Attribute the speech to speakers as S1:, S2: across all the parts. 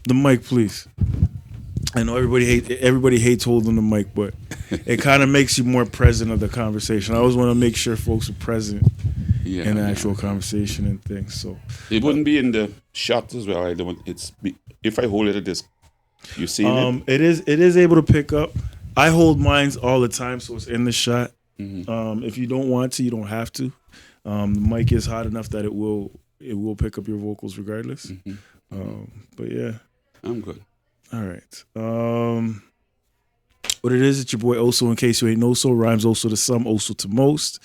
S1: The mic, please. I know everybody hates holding the mic, but it kind of makes you more present of the conversation. I always want to make sure folks are present
S2: Yeah,
S1: in the
S2: yeah.
S1: actual conversation and things. So
S2: It wouldn't be in the shot as well. I don't. If I hold it at this, you seen it?
S1: it is able to pick up. I hold mines all the time, so it's in the shot. If you don't want to, you don't have to. The mic is hot enough that it will pick up your vocals regardless. But yeah,
S2: I'm good.
S1: all right. What it is, it's your boy Oso. In case you ain't know, so Rhymes Oso to some, Oso to most.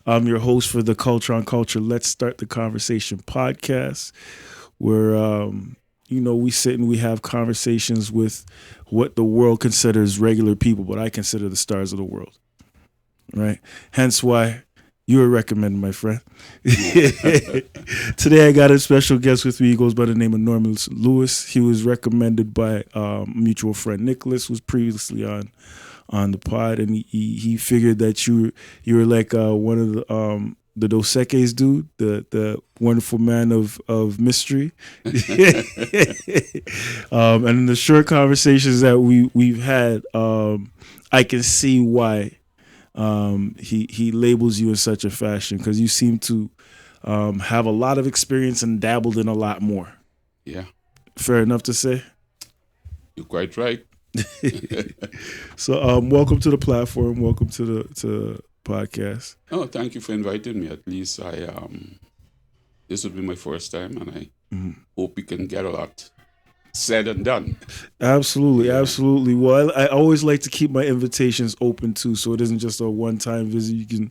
S1: I'm your host for the Culture on Culture. Let's Start the Conversation podcast, where we sit and we have conversations with what the world considers regular people, but I consider the stars of the world. Right? Hence why you were recommended, my friend. Today I got a special guest with me. He goes by the name of Norman Lewis. He was recommended by mutual friend Nicholas, who was previously on the pod, and he figured that you were like one of the Dos Equis dude, the wonderful man of mystery. And in the short conversations that we've had, I can see why he labels you in such a fashion, because you seem to have a lot of experience and dabbled in a lot more.
S2: Yeah,
S1: Fair enough to say?
S2: you're quite right.
S1: So welcome to the platform. Welcome to the podcast.
S2: Oh, thank you for inviting me. At least this would be my first time, and I hope we can get a lot said and done.
S1: Absolutely, absolutely. Well, I always like to keep my invitations open too, so it isn't just a one-time visit. You can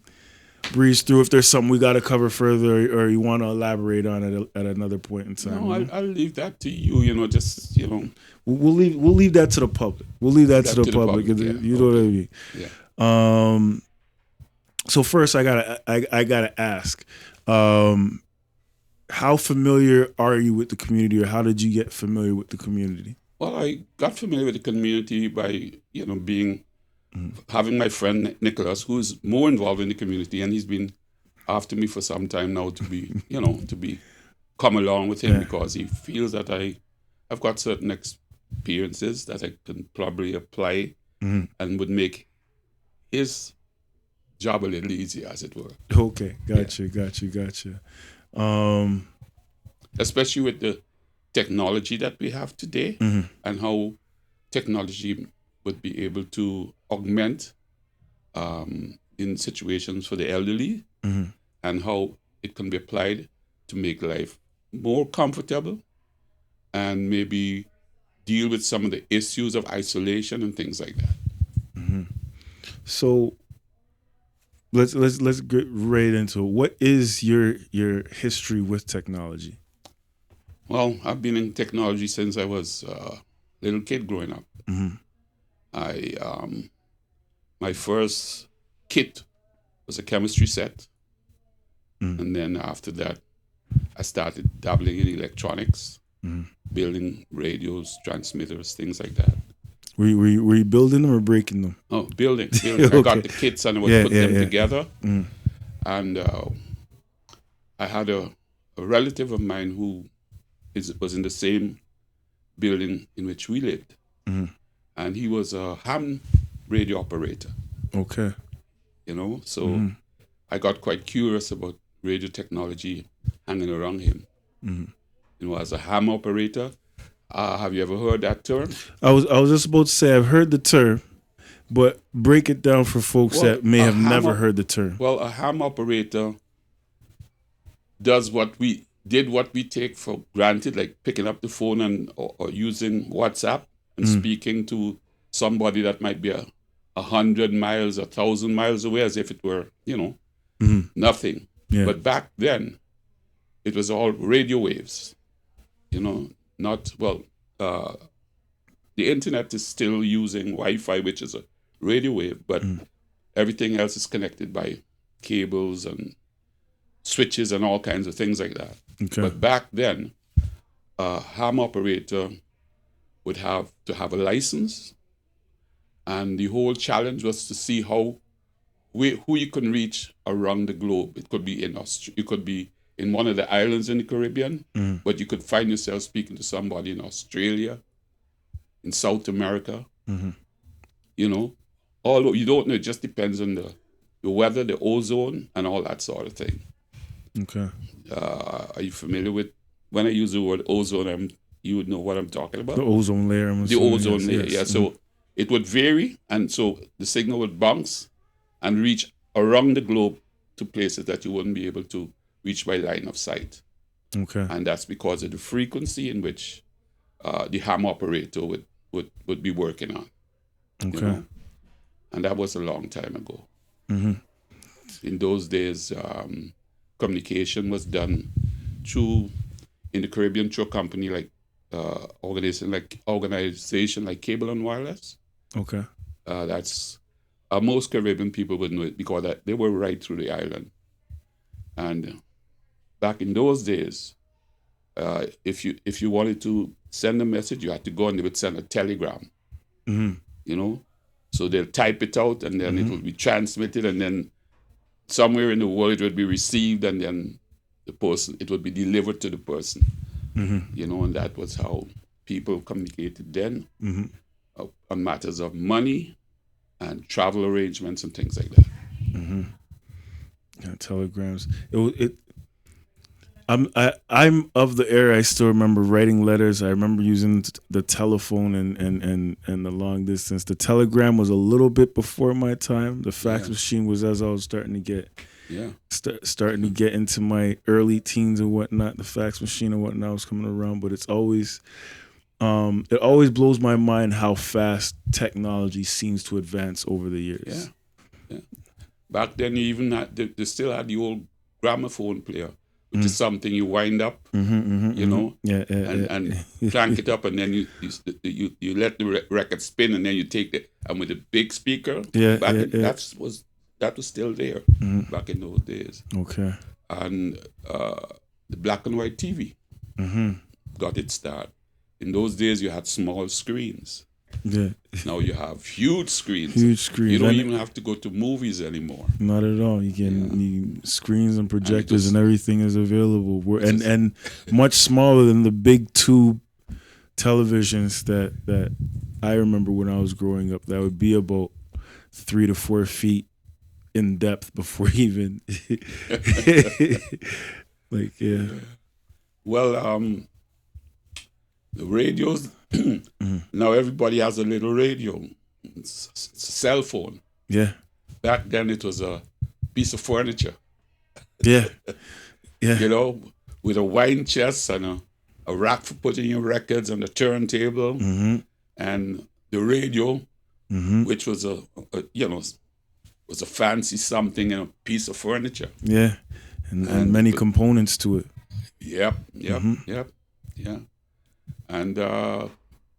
S1: breeze through if there's something we got to cover further, or you want to elaborate on it at another point in time.
S2: No, I'll leave that to you.
S1: We'll leave that to the public. We'll leave that to the public.
S2: Yeah.
S1: You know what I mean?
S2: Yeah.
S1: So first, I gotta ask, how familiar are you with the community, or how did you get familiar with the community?
S2: Well, I got familiar with the community by having my friend Nicholas, who is more involved in the community, and he's been after me for some time now to be come along with him, because he feels that I've got certain experiences that I can probably apply and would make his job a little easier, as it were.
S1: Okay, gotcha.
S2: Especially with the technology that we have today, and how technology would be able to augment in situations for the elderly, and how it can be applied to make life more comfortable and maybe deal with some of the issues of isolation and things like that.
S1: So let's get right into it. What is your history with technology?
S2: Well, I've been in technology since I was a little kid growing up. My first kit was a chemistry set, and then after that, I started dabbling in electronics, building radios, transmitters, things like that.
S1: Were you building them or breaking them?
S2: Oh, building.
S1: Okay.
S2: I got the kits and I would put them together. And I had a relative of mine who was in the same building in which we lived. And he was a ham radio operator.
S1: Okay.
S2: So I got quite curious about radio technology hanging around him. As a ham operator. Have you ever heard that term?
S1: I was just about to say I've heard the term, but break it down for folks that may have never heard the term.
S2: Well, a ham operator does what we take for granted, like picking up the phone or using WhatsApp and speaking to somebody that might be 100 miles, 1,000 miles away, as if it were, nothing.
S1: Yeah.
S2: But back then, it was all radio waves. The internet is still using Wi-Fi, which is a radio wave, but everything else is connected by cables and switches and all kinds of things like that.
S1: Okay.
S2: But back then, a ham operator would have to have a license, and the whole challenge was to see who you can reach around the globe. It could be in in one of the islands in the Caribbean,
S1: Mm-hmm.
S2: but you could find yourself speaking to somebody in Australia, in South America,
S1: Mm-hmm.
S2: you know. Although you don't know, it just depends on the weather, the ozone, and all that sort of thing.
S1: Okay.
S2: Are you familiar with, when I use the word ozone, you would know what I'm talking about?
S1: The ozone layer. I'm
S2: The
S1: assuming,
S2: ozone
S1: yes,
S2: layer,
S1: yes.
S2: yeah.
S1: Mm-hmm.
S2: So it would vary, and so the signal would bounce and reach around the globe to places that you wouldn't be able to reach by line of sight.
S1: Okay.
S2: And that's because of the frequency in which the ham operator would be working on.
S1: Okay.
S2: You know? And that was a long time ago.
S1: Mm-hmm.
S2: In those days, communication was done in the Caribbean, through a company like organization like Cable and Wireless.
S1: Okay.
S2: That's most Caribbean people would know it because they were right through the island. And back in those days, if you wanted to send a message, you had to go and they would send a telegram.
S1: Mm-hmm.
S2: You know, so they'll type it out and then it will be transmitted, and then somewhere in the world it would be received, and then it would be delivered to the person.
S1: Mm-hmm.
S2: You know, and that was how people communicated then,
S1: Mm-hmm.
S2: on matters of money and travel arrangements and things like that.
S1: Mm-hmm. Yeah, telegrams. I'm of the era. I still remember writing letters. I remember using the telephone and the long distance. The telegram was a little bit before my time. The fax machine was as I was starting to get starting to get into my early teens and whatnot. The fax machine and whatnot was coming around, but it always blows my mind how fast technology seems to advance over the years.
S2: Yeah. Back then, you even they still had the old gramophone player, which is something you wind up, you know, and crank it up, and then you let the record spin, and then you take it, and with a big speaker, that was still there back in those days.
S1: Okay.
S2: And the black and white TV got its start. In those days, you had small screens.
S1: Yeah.
S2: Now you have huge screens.
S1: Huge screens.
S2: You don't even have to go to movies anymore.
S1: Not at all. You can screens and projectors and everything is available. And much smaller than the big tube televisions that I remember when I was growing up. That would be about 3 to 4 feet in depth before even
S2: Well, the radios. Now everybody has a little radio. It's a cell phone.
S1: Yeah.
S2: Back then it was a piece of furniture.
S1: Yeah. Yeah.
S2: You know, with a wine chest and a rack for putting your records on the turntable, and the radio, which was was a fancy something and a piece of furniture.
S1: Yeah. And many components to it.
S2: Yep. Yeah. And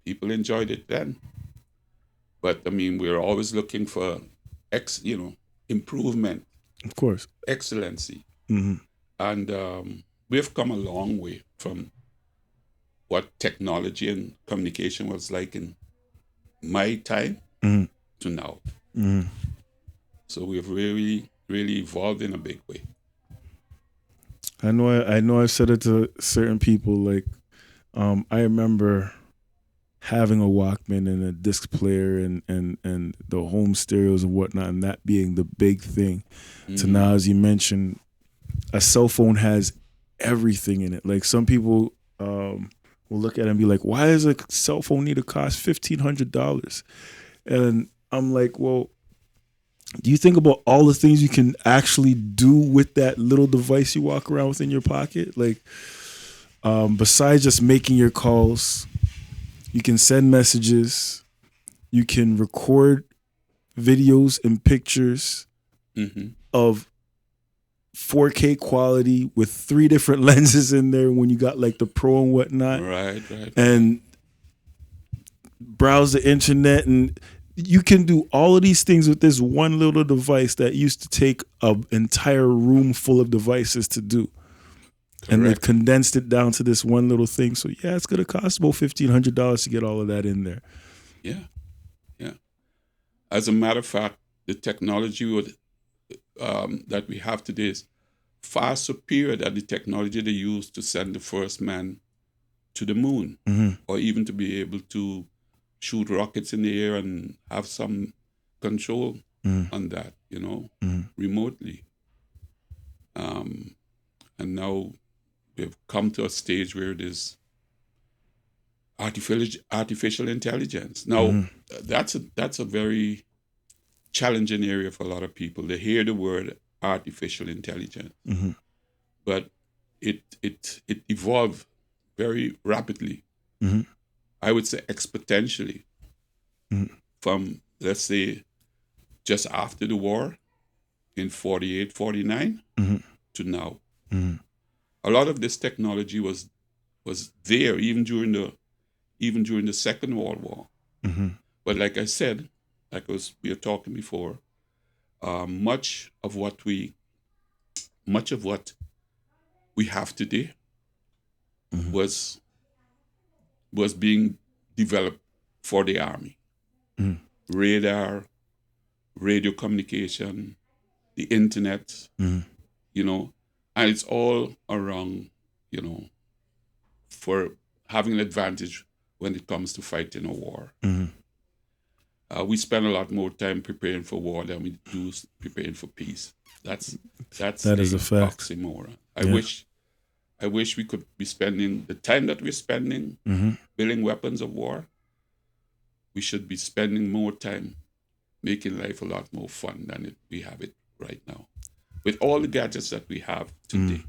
S2: people enjoyed it then. But I mean, we're always looking for improvement.
S1: Of course.
S2: Excellency. And we've come a long way from what technology and communication was like in my time to now. So we've really, really evolved in a big way.
S1: I know I've said it to certain people, like, I remember having a Walkman and a disc player and the home stereos and whatnot, and that being the big thing. So now, as you mentioned, a cell phone has everything in it. Like, some people will look at it and be like, why does a cell phone need to cost $1,500? And I'm like, well, do you think about all the things you can actually do with that little device you walk around with in your pocket? Like, besides just making your calls, you can send messages, you can record videos and pictures of 4K quality with 3 different lenses in there when you got like the Pro and whatnot.
S2: Right.
S1: And browse the internet, and you can do all of these things with this one little device that used to take an entire room full of devices to do. Correct. And they've condensed it down to this one little thing. So yeah, it's going to cost about $1,500 to get all of that in there.
S2: Yeah. As a matter of fact, the technology that we have today is far superior than the technology they used to send the first man to the moon, or even to be able to shoot rockets in the air and have some control on that, remotely. And now we've come to a stage where there's artificial intelligence. Now, that's a very challenging area for a lot of people. They hear the word artificial intelligence, but it evolved very rapidly. I would say exponentially from, let's say, just after the war in 48, 49 to now. A lot of this technology was there even during the Second World War. But like I said, we were talking before, much of what we have today was being developed for the army. Radar, radio communication, the internet, and it's all around, for having an advantage when it comes to fighting a war. We spend a lot more time preparing for war than we do preparing for peace. That is
S1: a fact.
S2: Oxymoron. I wish we could be spending the time that we're spending building weapons of war. We should be spending more time making life a lot more fun than we have it right now. With all the gadgets that we have today,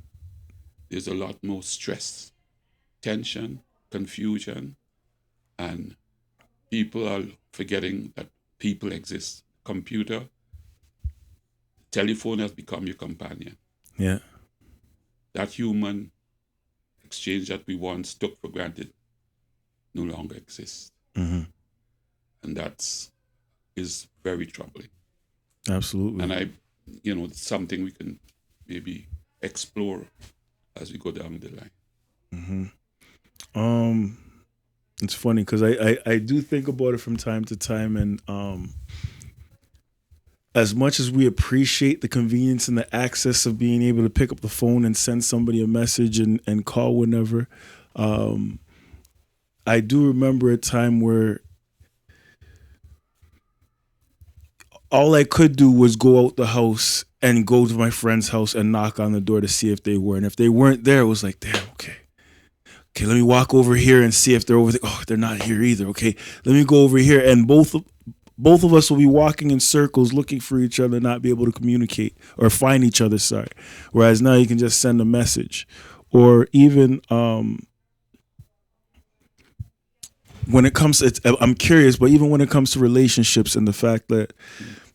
S2: there's a lot more stress, tension, confusion, and people are forgetting that people exist. Computer, telephone has become your companion.
S1: Yeah.
S2: That human exchange that we once took for granted no longer exists. And is very troubling.
S1: Absolutely.
S2: And it's something we can maybe explore as we go down the line.
S1: It's funny because I do think about it from time to time, and as much as we appreciate the convenience and the access of being able to pick up the phone and send somebody a message and call whenever, I do remember a time where all I could do was go out the house and go to my friend's house and knock on the door to see if they were. And if they weren't there, it was like, damn, okay, let me walk over here and see if they're over there. Oh, they're not here either. Okay, let me go over here. And both of us will be walking in circles looking for each other, not be able to communicate or find each other, sorry. Whereas now you can just send a message. Or even when it comes to, I'm curious, but even when it comes to relationships and the fact that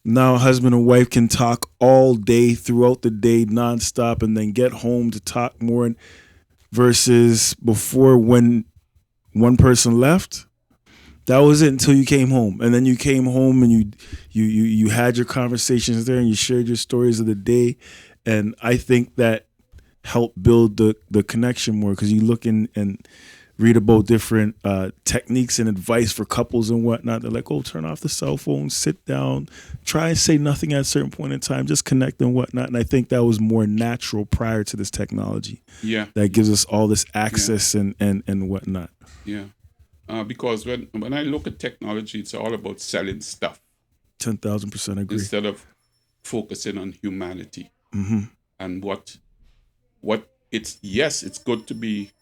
S1: now husband and wife can talk all day throughout the day nonstop and then get home to talk more, versus before when one person left, that was it until you came home. And then you came home and you had your conversations there and you shared your stories of the day. And I think that helped build the connection more, because you look in and read about different techniques and advice for couples and whatnot. They're like, oh, turn off the cell phone, sit down, try and say nothing at a certain point in time, just connect and whatnot. And I think that was more natural prior to this technology.
S2: Yeah.
S1: That gives us all this access and whatnot.
S2: Yeah. Because when I look at technology, it's all about selling stuff.
S1: 10,000% agree.
S2: Instead of focusing on humanity. And what it's good to be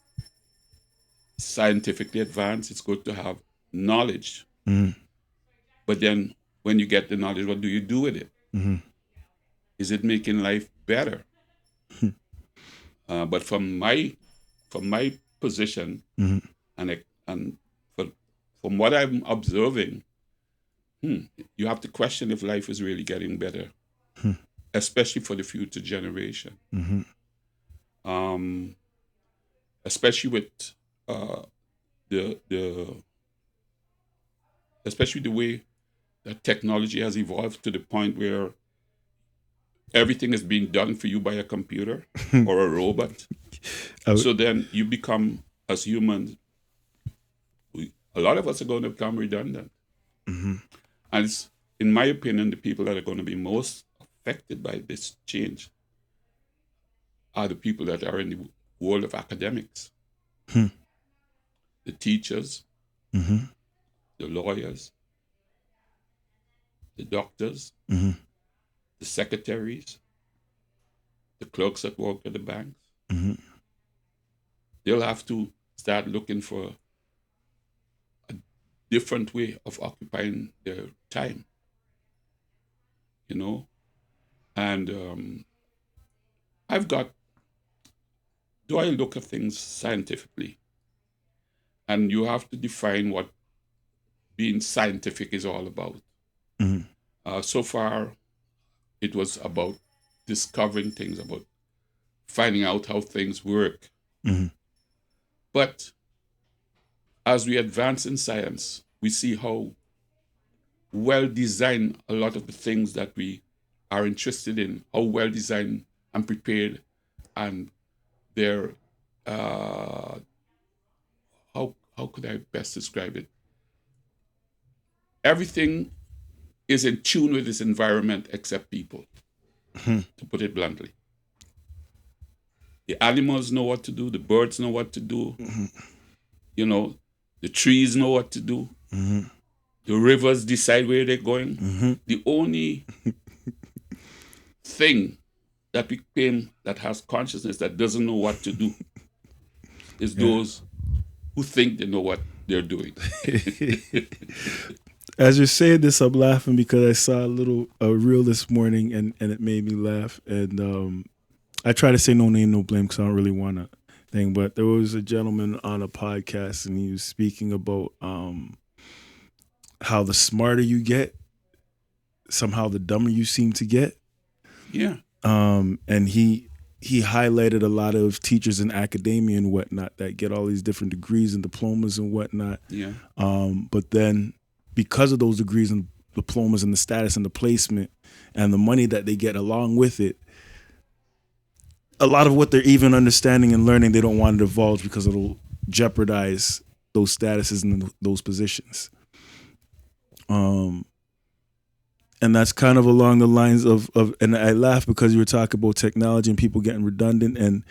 S2: scientifically advanced. It's good to have knowledge. But then when you get the knowledge, what do you do with it? Is it making life better? But from my position, and from what I'm observing, you have to question if life is really getting better, especially for the future generation. Especially with especially the way that technology has evolved to the point where everything is being done for you by a computer or a robot. So then you become, as humans, a lot of us are going to become redundant. And it's, in my opinion, the people that are going to be most affected by this change are the people that are in the world of academics.
S1: Hmm.
S2: The teachers,
S1: Mm-hmm.
S2: the lawyers, the doctors,
S1: Mm-hmm.
S2: the secretaries, the clerks that work at the banks.
S1: Mm-hmm.
S2: They'll have to start looking for a different way of occupying their time, you know. And I've got, do I look at things scientifically? And you have to define what being scientific is all about.
S1: Mm-hmm.
S2: So far, it was about discovering things, about finding out how things work.
S1: Mm-hmm.
S2: But as we advance in science, we see how well designed a lot of the things that we are interested in, how well designed and prepared, and they're, uh, how could I best describe it? Everything is in tune with its environment except people, to put it bluntly. The animals know what to do, the birds know what to do, you know, the trees know what to do,
S1: Mm-hmm.
S2: the rivers decide where they're going.
S1: Mm-hmm.
S2: The only thing that we claim that has consciousness that doesn't know what to do is
S1: Yeah.
S2: those who think they know what they're doing.
S1: As you're saying this, I'm laughing because I saw a reel this morning and it made me laugh. And I try to say no name, no blame because I don't really want to thing. But there was a gentleman on a podcast and he was speaking about how the smarter you get, somehow the dumber you seem to get.
S2: Yeah.
S1: And he highlighted a lot of teachers in academia and whatnot that get all these different degrees and diplomas and whatnot.
S2: Yeah.
S1: But then because of those degrees and diplomas and the status and the placement and the money that they get along with it, a lot of what they're even understanding and learning, they don't want to divulge because it'll jeopardize those statuses and those positions. And that's kind of along the lines of and I laugh because you were talking about technology and people getting redundant. And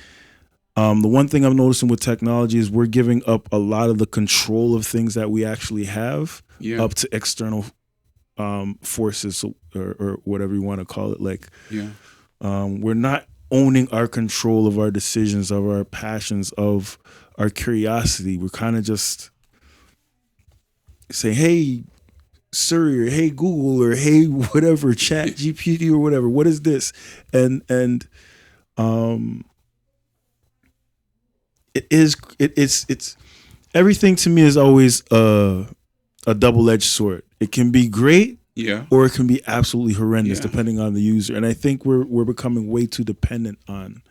S1: the one thing I'm noticing with technology is we're giving up a lot of the control of things that we actually have up to external forces or whatever you want to call it. Like, we're not owning our control of our decisions, of our passions, of our curiosity. We're kind of just saying, hey, Siri, or hey, Google, or hey, whatever, Chat GPT or whatever. What is this? And it's everything to me is always a double-edged sword. It can be great, or it can be absolutely horrendous depending on the user. And I think we're becoming way too dependent on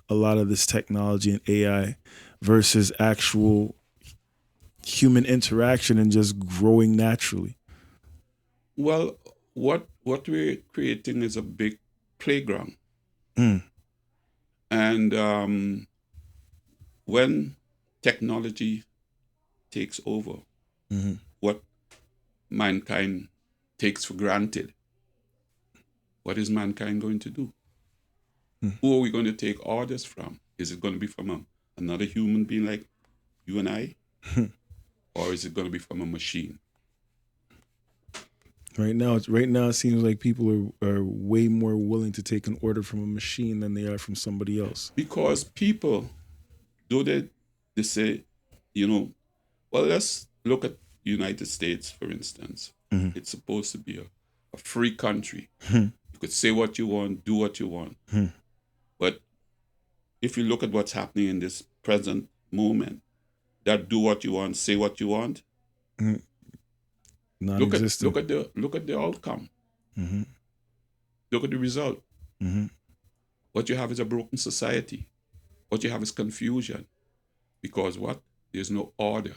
S1: a lot of this technology and AI versus actual human interaction and just growing naturally.
S2: Well, what we're creating is a big playground. And when technology takes over, what mankind takes for granted, what is mankind going to do? Who are we going to take orders from? Is it going to be from another human being like you and I? Or is it going to be from a machine?
S1: Right now, it seems like people are way more willing to take an order from a machine than they are from somebody else.
S2: Because people, though they say, well, let's look at the United States, for instance. It's supposed to be a free country. You could say what you want, do what you want. But if you look at what's happening in this present moment, that do what you want, say what you want,
S1: non-existent.
S2: Look at the outcome. Look at the result. What you have is a broken society. What you have is confusion. Because what? There's no order.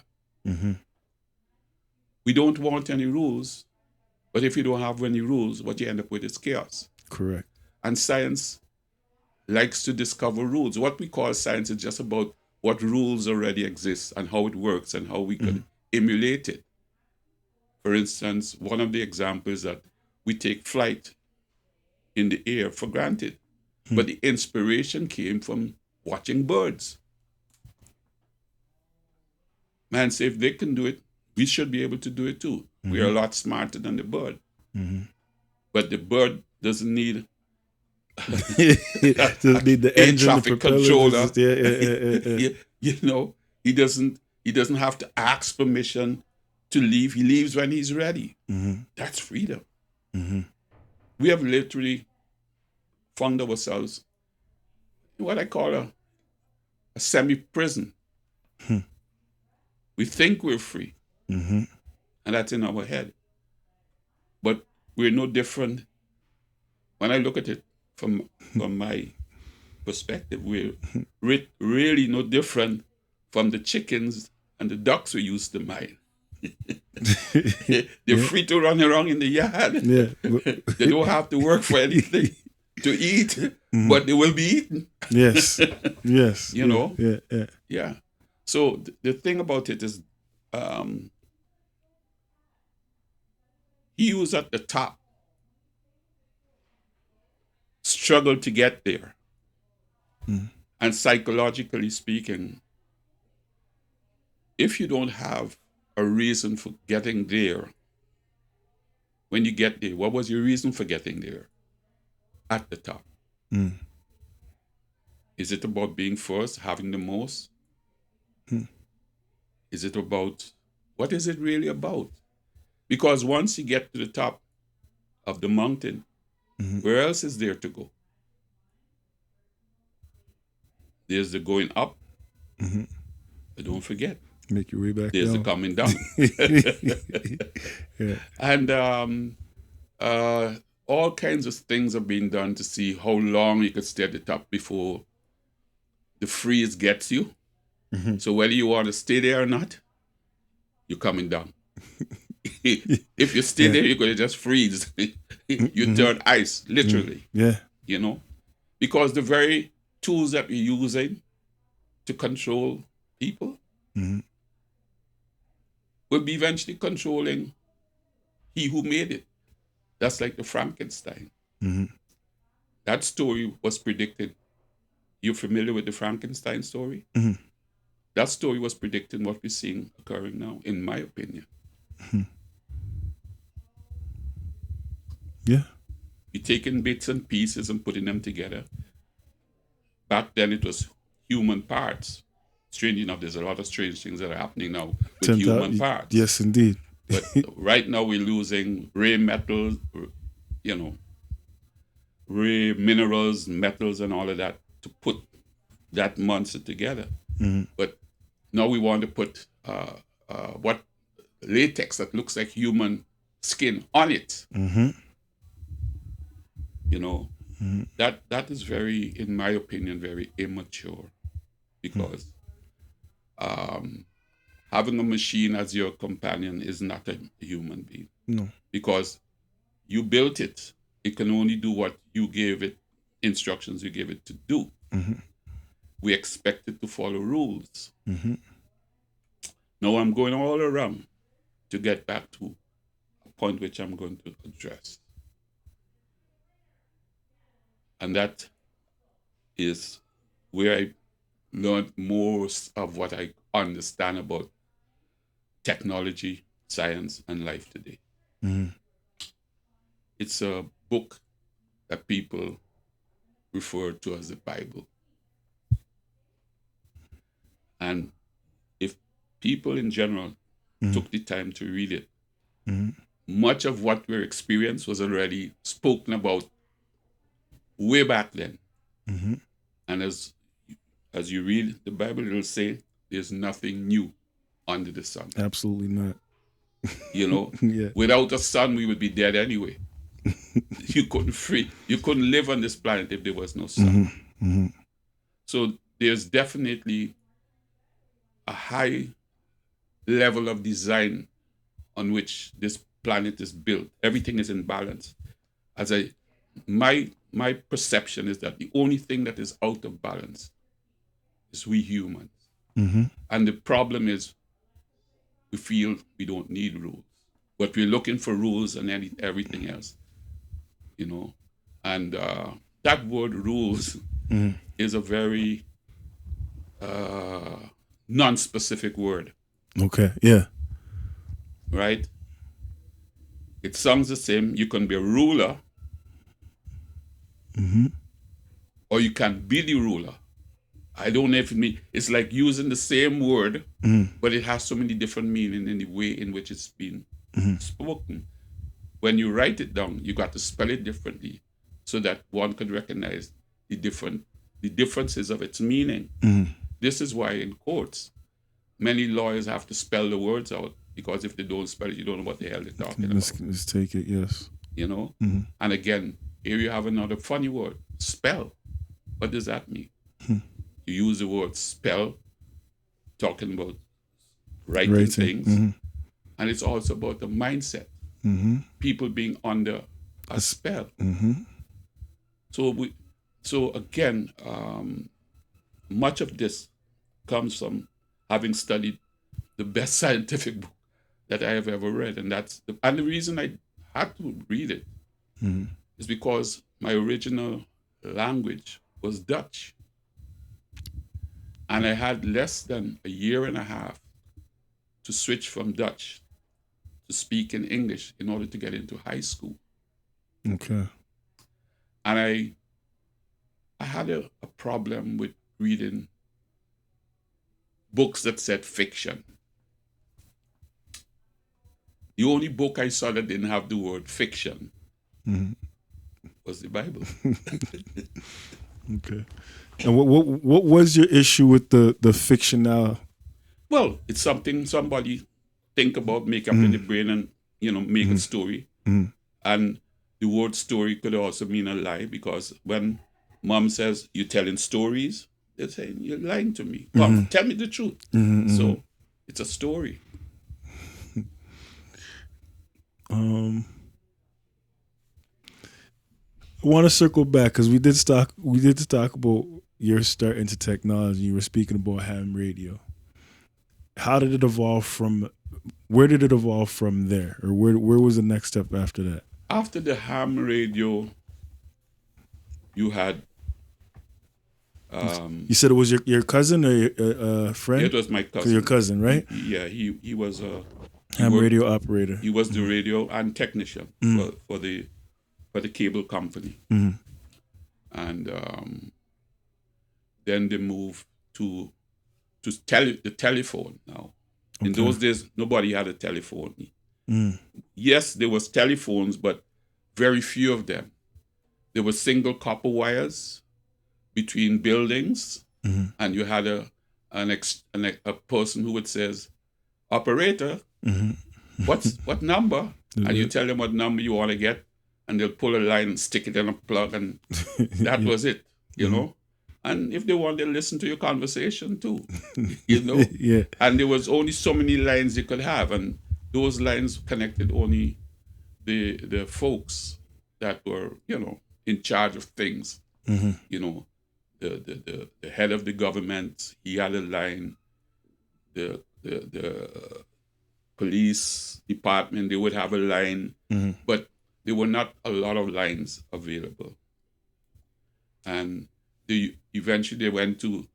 S2: We don't want any rules, but if you don't have any rules, what you end up with is chaos.
S1: Correct.
S2: And science likes to discover rules. What we call science is just about what rules already exist and how it works and how we could emulate it. For instance, one of the examples that we take flight in the air for granted. But the inspiration came from watching birds. Man, say if they can do it, we should be able to do it too. We are a lot smarter than the bird. But the bird doesn't need
S1: Just need the
S2: air
S1: engine, the
S2: traffic
S1: propeller.
S2: controller.
S1: Yeah.
S2: You know, he doesn't have to ask permission to leave. He leaves when he's ready. That's freedom. We have literally found ourselves in what I call a semi-prison. We think we're free, and that's in our head. But we're no different. When I look at it from my perspective, we're really no different from the chickens and the ducks we used to mine. They're free to run around in the yard. They don't have to work for anything to eat, but they will be eaten.
S1: Yes.
S2: You know?
S1: Yeah.
S2: So the thing about it is, he who's at the top struggled to get there. And psychologically speaking, if you don't have a reason for getting there, when you get there, what was your reason for getting there at the top? Is it about being first, having the most? Is it about, what is it really about? Because once you get to the top of the mountain, where else is there to go? There's the going up, but don't forget,
S1: make your way back
S2: there's
S1: down.
S2: the coming down. And all kinds of things are being done to see how long you could stay at the top before the freeze gets you. So whether you want to stay there or not, you're coming down. If you stay there, you're going to just freeze. You turn ice, literally. You know, because the very tools that we're using to control people will be eventually controlling he who made it. That's like the Frankenstein. That story was predicted. You're familiar with the Frankenstein story? That story was predicting what we're seeing occurring now, in my opinion.
S1: Yeah.
S2: You're taking bits and pieces and putting them together. Back then it was human parts. Strange enough, there's a lot of strange things that are happening now with human parts.
S1: Yes, indeed.
S2: But right now we're losing rare metals, you know, rare minerals, metals, and all of that to put that monster together. But now we want to put what latex that looks like human skin on it. You know, that is very, in my opinion, very immature, because having a machine as your companion is not a human being.
S1: No.
S2: Because you built it. It can only do what you gave it, instructions you gave it to do. We expect it to follow rules. Now I'm going all around to get back to a point which I'm going to address. And that is where I learned most of what I understand about technology, science, and life today. It's a book that people refer to as the Bible. And if people in general took the time to read it, much of what we're experiencing was already spoken about way back then. And as you read the Bible, it'll say there's nothing new under the sun.
S1: Absolutely not.
S2: You know, without a sun, we would be dead anyway. You couldn't live on this planet if there was no sun. So there's definitely a high level of design on which this planet is built. Everything is in balance. My perception is that the only thing that is out of balance is we humans. And the problem is we feel we don't need rules, but we're looking for rules and everything else, you know. And that word rules is a very non-specific word,
S1: Okay. Yeah.
S2: right? It sounds the same. You can be a ruler, or you can be the ruler. I don't know if it means, it's like using the same word, but it has so many different meanings in the way in which it's been spoken. When you write it down, you got to spell it differently so that one could recognize the differences of its meaning. This is why in courts, many lawyers have to spell the words out, because if they don't spell it, you don't know what the hell they're talking about.
S1: Let's take it. Yes.
S2: You know? And again, here you have another funny word, spell. What does that mean? You use the word spell, talking about writing things. And it's also about the mindset. People being under a spell. So again, much of this comes from having studied the best scientific book that I have ever read, and the reason I had to read it is because my original language was Dutch, and I had less than a year and a half to switch from Dutch to speak in English in order to get into high school.
S1: Okay.
S2: And I had a problem with reading books that said fiction. The only book I saw that didn't have the word fiction was the Bible.
S1: Okay. And what was your issue with the fiction now?
S2: Well, it's something somebody think about, make up in the brain, and make a story. And the word story could also mean a lie, because when mom says you're telling stories, they're saying you're lying to me. Mom, tell me the truth. So it's a story.
S1: I want to circle back because we did talk about your start into technology. You were speaking about ham radio. How did it evolve from? Where did it evolve from there, or where was the next step after that?
S2: After the ham radio, you had.
S1: You said it was your cousin or your friend?
S2: It was my cousin.
S1: Your cousin, right?
S2: Yeah, he was a
S1: ham radio operator.
S2: He was the radio and technician for the cable company, and then they moved to the telephone. Now, in those days, nobody had a telephone. Yes, there was telephones, but very few of them. There were single copper wires between buildings, and you had a person who would says, "Operator, what number?" And you tell them what number you want to get, and they'll pull a line and stick it in a plug, and that was it, you know. And if they want, they'll listen to your conversation too, you know.
S1: Yeah.
S2: And there was only so many lines you could have, and those lines connected only the folks that were, in charge of things. You know, the head of the government, he had a line. The police department, they would have a line, but there were not a lot of lines available. And eventually they went to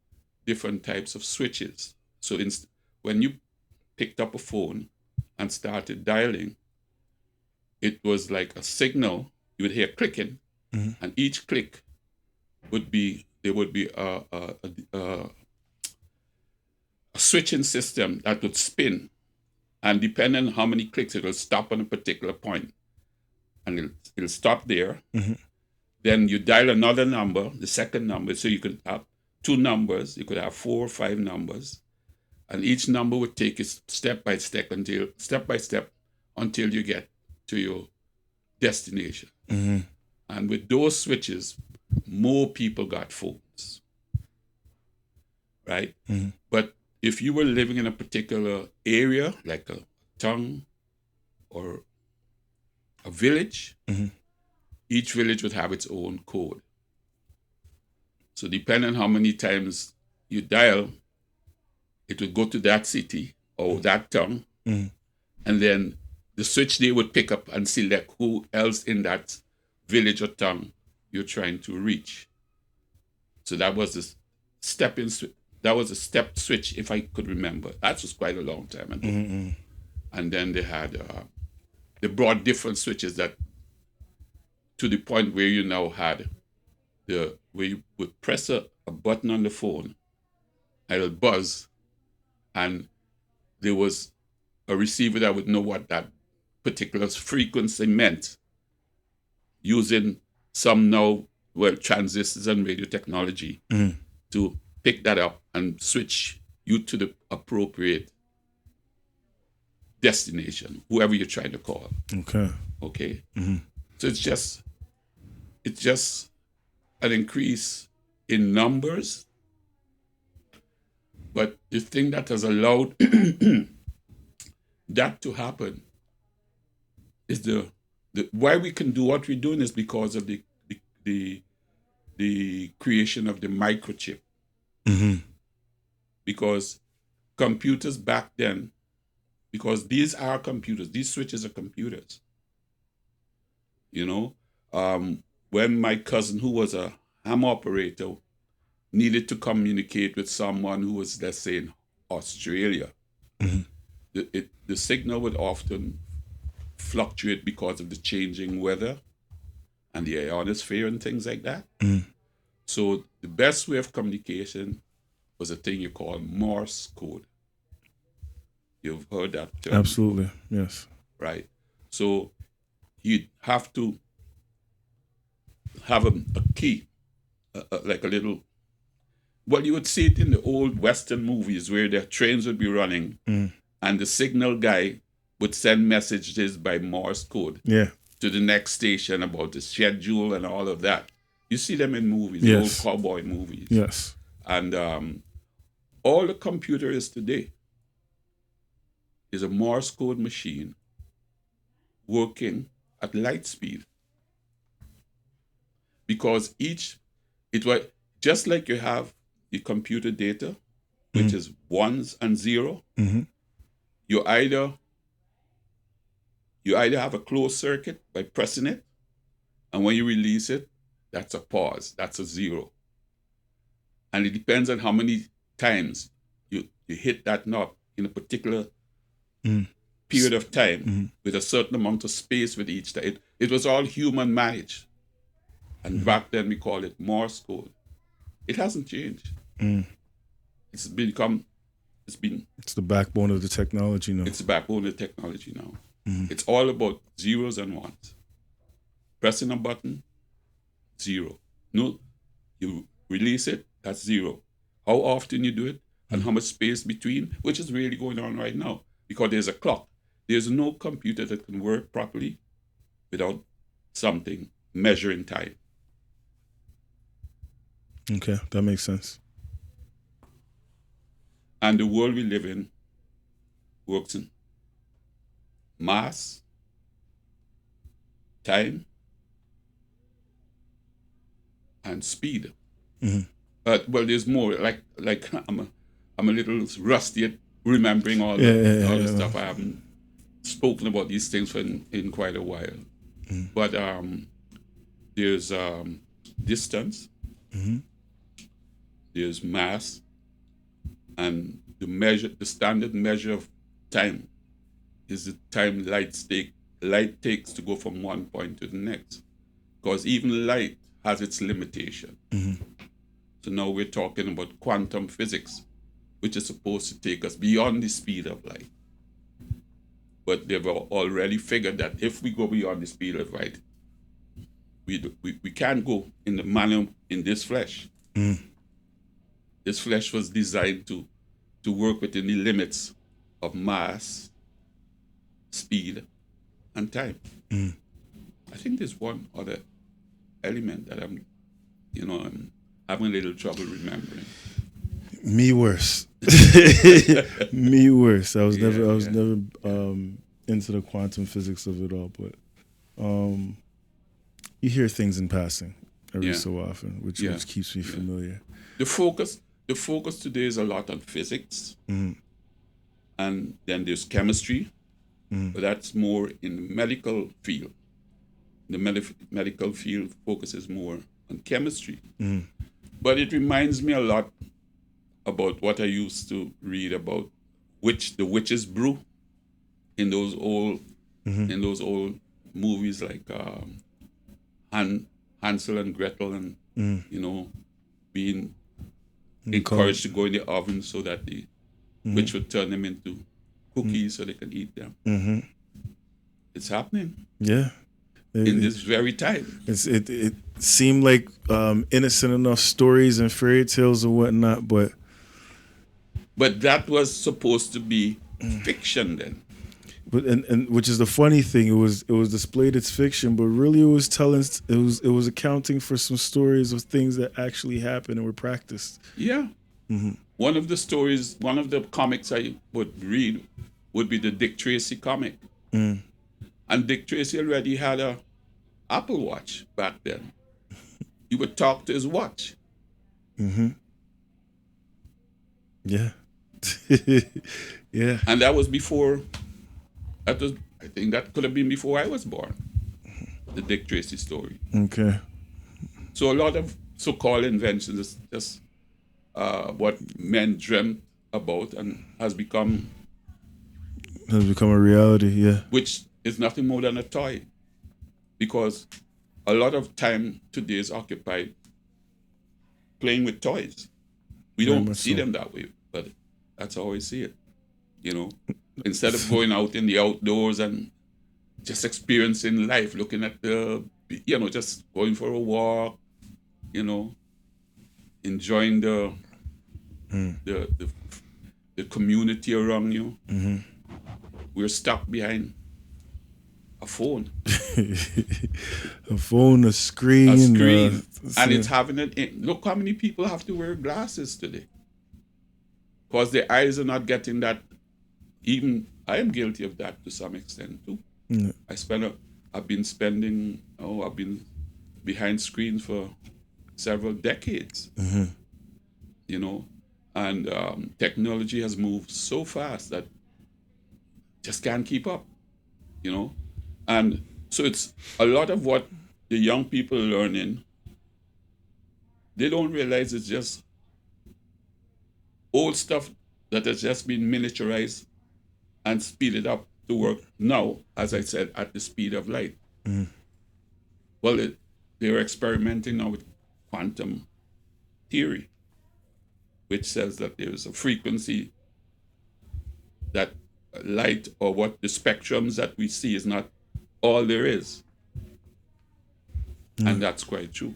S2: different types of switches. So when you picked up a phone and started dialing, it was like a signal. You would hear clicking, and each click would be a switching system that would spin, and depending on how many clicks, it will stop on a particular point, and it'll stop there. Then you dial another number, the second number, so you could have two numbers. You could have 4 or 5 numbers, and each number would take it step by step until you get to your destination. And with those switches, more people got phones, right? But if you were living in a particular area, like a town or a village, each village would have its own code. So depending on how many times you dial, it would go to that city or that town, and then the switch they would pick up and select who else in that village or town you're trying to reach. So that was the stepping that was a step switch, if I could remember. That was quite a long time ago. And then they brought different switches that to the point where you now had where you would press a button on the phone, and it'll buzz, and there was a receiver that would know what that particular frequency meant using some now, transistors and radio technology to pick that up and switch you to the appropriate destination, whoever you're trying to call. Okay. So it's just an increase in numbers, but the thing that has allowed that to happen is the why we can do what we're doing is because of the creation of the microchip. Because computers back then, because these are computers, these switches are computers. You know, when my cousin, who was a ham operator, needed to communicate with someone who was, let's say, in Australia, the signal would often fluctuate because of the changing weather and the ionosphere and things like that. So the best way of communication was a thing you call Morse code. You've heard that term?
S1: Absolutely, yes.
S2: Right. So you'd have to have a key, like a little. Well, you would see it in the old Western movies where the trains would be running, and the signal guy would send messages by Morse code to the next station about the schedule and all of that. You see them in movies, old cowboy movies.
S1: Yes.
S2: And all the computer is today is a Morse code machine working at light speed. Because it was just like you have the computer data, which is ones and zero. You either have a closed circuit by pressing it, and when you release it, that's a pause, that's a zero. And it depends on how many times you hit that knob in a particular period of time with a certain amount of space with each time. It was all human managed. And back then we called it Morse code. It hasn't changed. It's
S1: the backbone of the technology now.
S2: It's the backbone of the technology now. It's all about zeros and ones. Pressing a button, zero. No, you release it, that's zero. How often you do it and how much space between, which is really going on right now because there's a clock. There's no computer that can work properly without something measuring time.
S1: Okay, that makes sense.
S2: And the world we live in works in mass, time, and speed. Well, there's more. Like I'm a little rusty at remembering all the stuff. I haven't spoken about these things for in quite a while. But there's distance, there's mass, and the standard measure of time is the time light takes to go from one point to the next. Because even light has its limitation. So now we're talking about quantum physics, which is supposed to take us beyond the speed of light. But they've already figured that if we go beyond the speed of light, we can't go in the manner in this flesh. This flesh was designed to work within the limits of mass, speed, and time. I think there's one other element that I'm having a little trouble remembering.
S1: Me worse. Me worse. I was never into the quantum physics of it all, but you hear things in passing every so often, which keeps me familiar.
S2: The focus today is a lot on physics, and then there's chemistry, but that's more in the medical field. the medical field focuses more on chemistry. But it reminds me a lot about what I used to read about the witch's brew in those old movies like Hansel and Gretel, and being encouraged to go in the oven so that the witch would turn them into cookies so they can eat them. It's happening.
S1: Yeah.
S2: In this very time.
S1: It seemed like innocent enough stories and fairy tales and whatnot, but
S2: that was supposed to be fiction then.
S1: But and which is the funny thing, it was displayed as fiction, but really it was accounting for some stories of things that actually happened and were practiced.
S2: Yeah. One of the comics I would read would be the Dick Tracy comic. And Dick Tracy already had a Apple Watch back then. He would talk to his watch.
S1: Yeah. Yeah.
S2: And that was before. I think that could have been before I was born. The Dick Tracy story.
S1: Okay.
S2: So a lot of so-called inventions is just what men dreamt about and has become
S1: a reality. Yeah.
S2: Which is nothing more than a toy, because a lot of time today is occupied playing with toys. We don't see them that way, but that's how I see it. Instead of going out in the outdoors and just experiencing life, looking at just going for a walk, enjoying the community around you. We're stuck behind a phone.
S1: A phone, a screen.
S2: And it's having look how many people have to wear glasses today. Because their eyes are not getting that. Even I am guilty of that to some extent too. I've been behind screens for several decades. And technology has moved so fast that just can't keep up. And so it's a lot of what the young people are learning. They don't realize it's just old stuff that has just been miniaturized and speeded up to work now, as I said, at the speed of light. Well, they're experimenting now with quantum theory, which says that there is a frequency that light, or what the spectrums that we see, is not all there is. And that's quite true.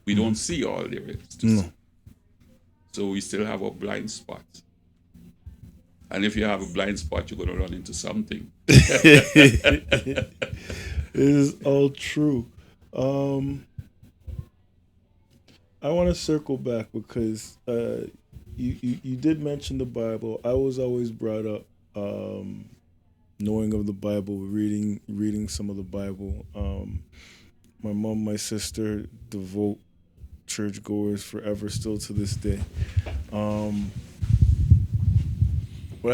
S2: We don't see all there is to see. So we still have a blind spot. And if you have a blind spot, you're going to run into something.
S1: It is all true. I want to circle back because you did mention the Bible. I was always brought up knowing of the Bible, reading some of the Bible. My mom, my sister, devout churchgoers forever, still to this day. But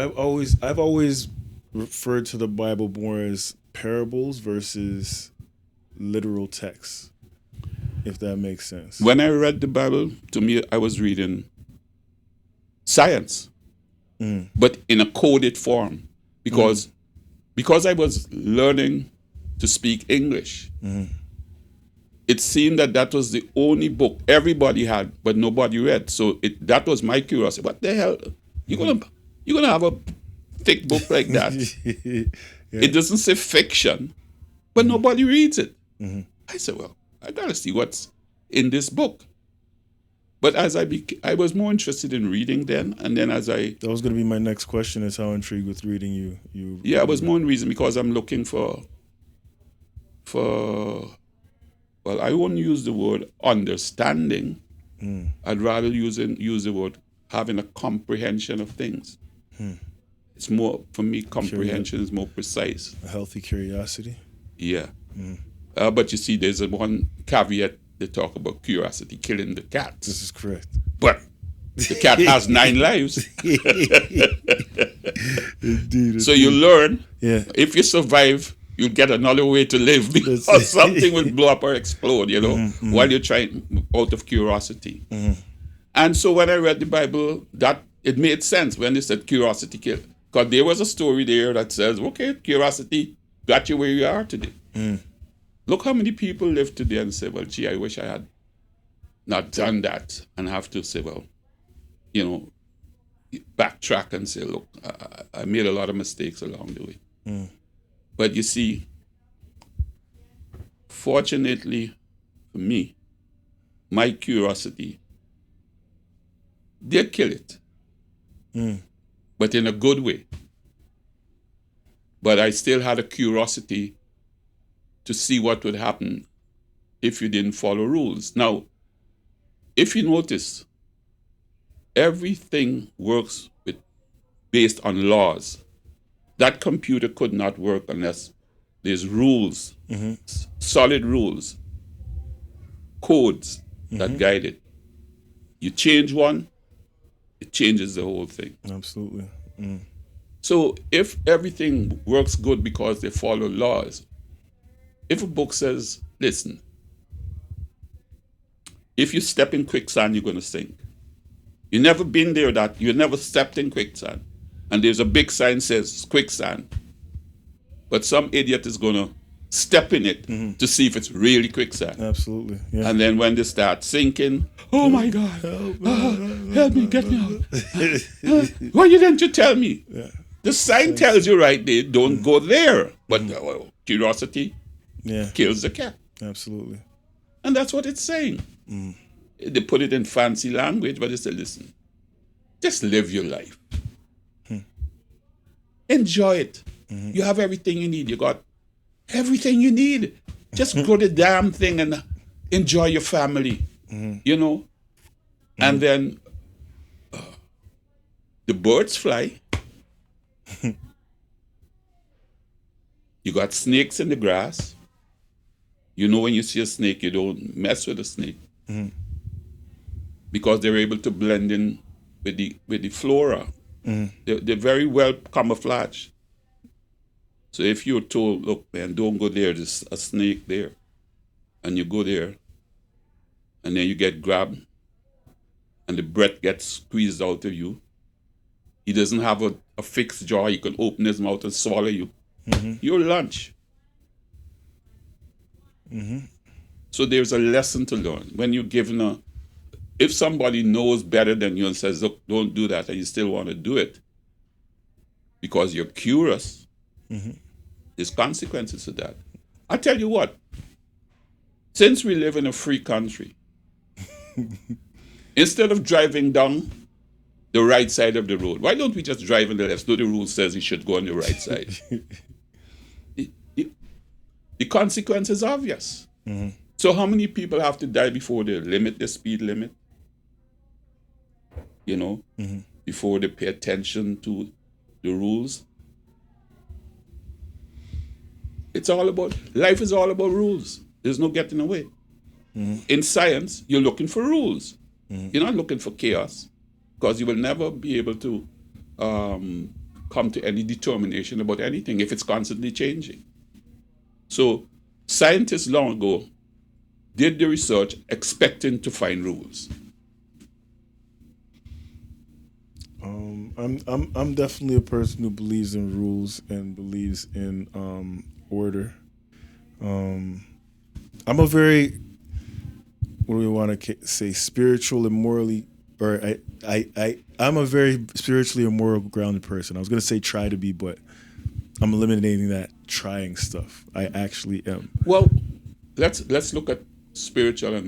S1: I've always referred to the Bible more as parables versus literal texts, if that makes sense.
S2: When I read the Bible, to me, I was reading science, but in a coded form, because I was learning to speak English. It seemed that was the only book everybody had, but nobody read. So that was my curiosity. What the hell? You're gonna have a thick book like that? It doesn't say fiction, but nobody reads it. I said, well, I gotta see what's in this book. But as I was more interested in reading then, and then that
S1: was gonna be my next question: is how intrigued with reading you?
S2: Yeah, I was more in reason because I'm looking for. Well, I won't use the word understanding. I'd rather use the word having a comprehension of things. It's more, for me, comprehension is more precise.
S1: A healthy curiosity.
S2: Yeah. But you see, there's one caveat. They talk about curiosity killing the cat.
S1: This is correct.
S2: But the cat has 9 lives.
S1: Indeed.
S2: So you learn,
S1: if
S2: you survive you'll get another way to live because something will blow up or explode, while you're trying out of curiosity. And so when I read the Bible, that it made sense when they said curiosity killed. Because there was a story there that says, okay, curiosity got you where you are today. Look how many people live today and say, well, gee, I wish I had not done that, and have to say, well, backtrack and say, look, I made a lot of mistakes along the way. But you see, fortunately for me, my curiosity did kill it, but in a good way. But I still had a curiosity to see what would happen if you didn't follow rules. Now, if you notice, everything works based on laws. That computer could not work unless there's rules, solid rules, codes that guide it. You change one, it changes the whole thing.
S1: Absolutely.
S2: So if everything works good because they follow laws, if a book says, listen, if you step in quicksand, you're going to sink. You never been there, that you never stepped in quicksand, and there's a big sign says quicksand, but some idiot is going to step in it to see if it's really quicksand.
S1: Absolutely. Yeah.
S2: And then when they start sinking, oh my God, help me, get me out. Why didn't you tell me?
S1: Yeah.
S2: The sign tells you right there, don't go there. But curiosity kills the cat.
S1: Absolutely.
S2: And that's what it's saying. They put it in fancy language, but they say, listen, just live your life. Enjoy it. You have everything you need. You got everything you need. Just grow the damn thing and enjoy your family, And then the birds fly. You got snakes in the grass. When you see a snake, you don't mess with a snake. Because they're able to blend in with the flora. They're very well camouflaged. So if you're told, look, man, don't go there, there's a snake there, and you go there, and then you get grabbed, and the breath gets squeezed out of you, he doesn't have a fixed jaw, he can open his mouth and swallow you. Your lunch. So there's a lesson to learn. When you're given if somebody knows better than you and says, look, don't do that, and you still want to do it, because you're curious, there's consequences to that. I tell you what, since we live in a free country, instead of driving down the right side of the road, why don't we just drive on the left? No, the rule says you should go on the right side. The consequence is obvious. So how many people have to die before they limit the speed limit? Before they pay attention to the rules? Life is all about rules. There's no getting away. In science, you're looking for rules. You're not looking for chaos, because you will never be able to come to any determination about anything if it's constantly changing. So scientists long ago did the research expecting to find rules.
S1: I'm definitely a person who believes in rules and believes in order. I'm a very, what do we want to say, spiritual and morally, or I'm a very spiritually and moral grounded person. I was going to say try to be, but I'm eliminating that trying stuff. I actually am.
S2: Well, let's look at spiritual and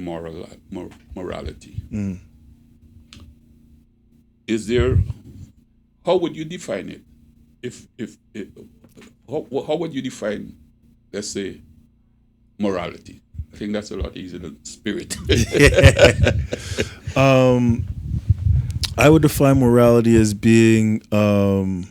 S2: morality. Is there, how would you define it? How would you define, let's say, morality? I think that's a lot easier than spirit.
S1: I would define morality as being a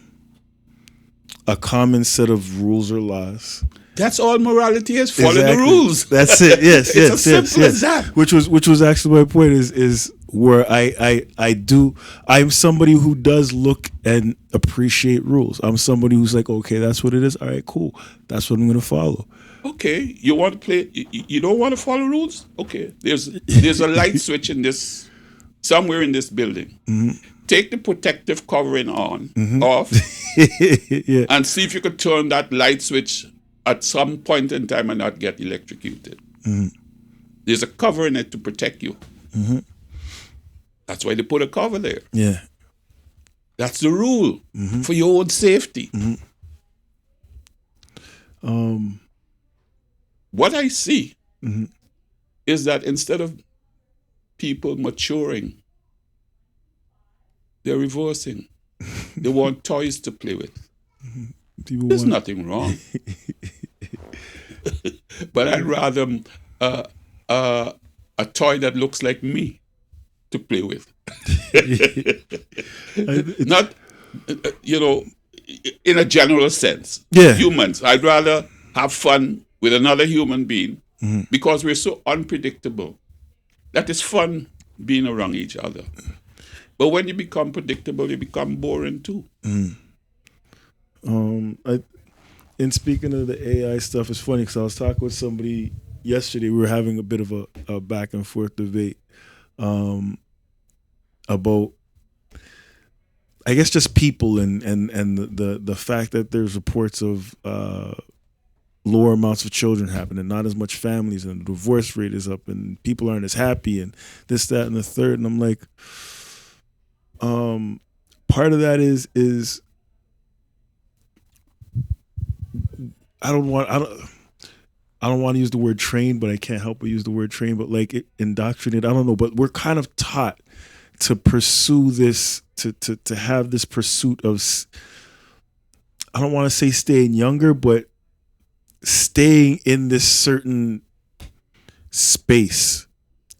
S1: common set of rules or laws.
S2: That's all morality is. Follow the rules.
S1: That's it. Yes,
S2: it's as simple as that.
S1: Which was actually my point. Is where I'm somebody who does look and appreciate rules. I'm somebody who's like, okay, that's what it is. All right, cool. That's what I'm going to follow.
S2: Okay, you want to play? You don't want to follow rules? Okay, there's a light switch in this somewhere in this building. Take the protective covering off,
S1: Yeah.
S2: and see if you could turn that light switch at some point in time and not get electrocuted. There's a cover in it to protect you. That's why they put a cover there.
S1: Yeah.
S2: That's the rule for your own safety. What I see is that instead of people maturing, they're reversing. They want toys to play with. There's nothing wrong. But I'd rather a toy that looks like me to play with. Not, in a general sense.
S1: Yeah.
S2: Humans, I'd rather have fun with another human being because we're so unpredictable that it's fun being around each other. But when you become predictable, you become boring too.
S1: And speaking of the AI stuff, it's funny because I was talking with somebody yesterday. We were having a bit of a back and forth debate about, I guess, just people and the fact that there's reports of lower amounts of children happening, not as much families, and the divorce rate is up, and people aren't as happy, and this, that, and the third. And I'm like, part of that is I don't want to use the word train, but I can't help but use the word train. But like indoctrinate, I don't know. But we're kind of taught to pursue this, to have this pursuit of, I don't want to say staying younger, but staying in this certain space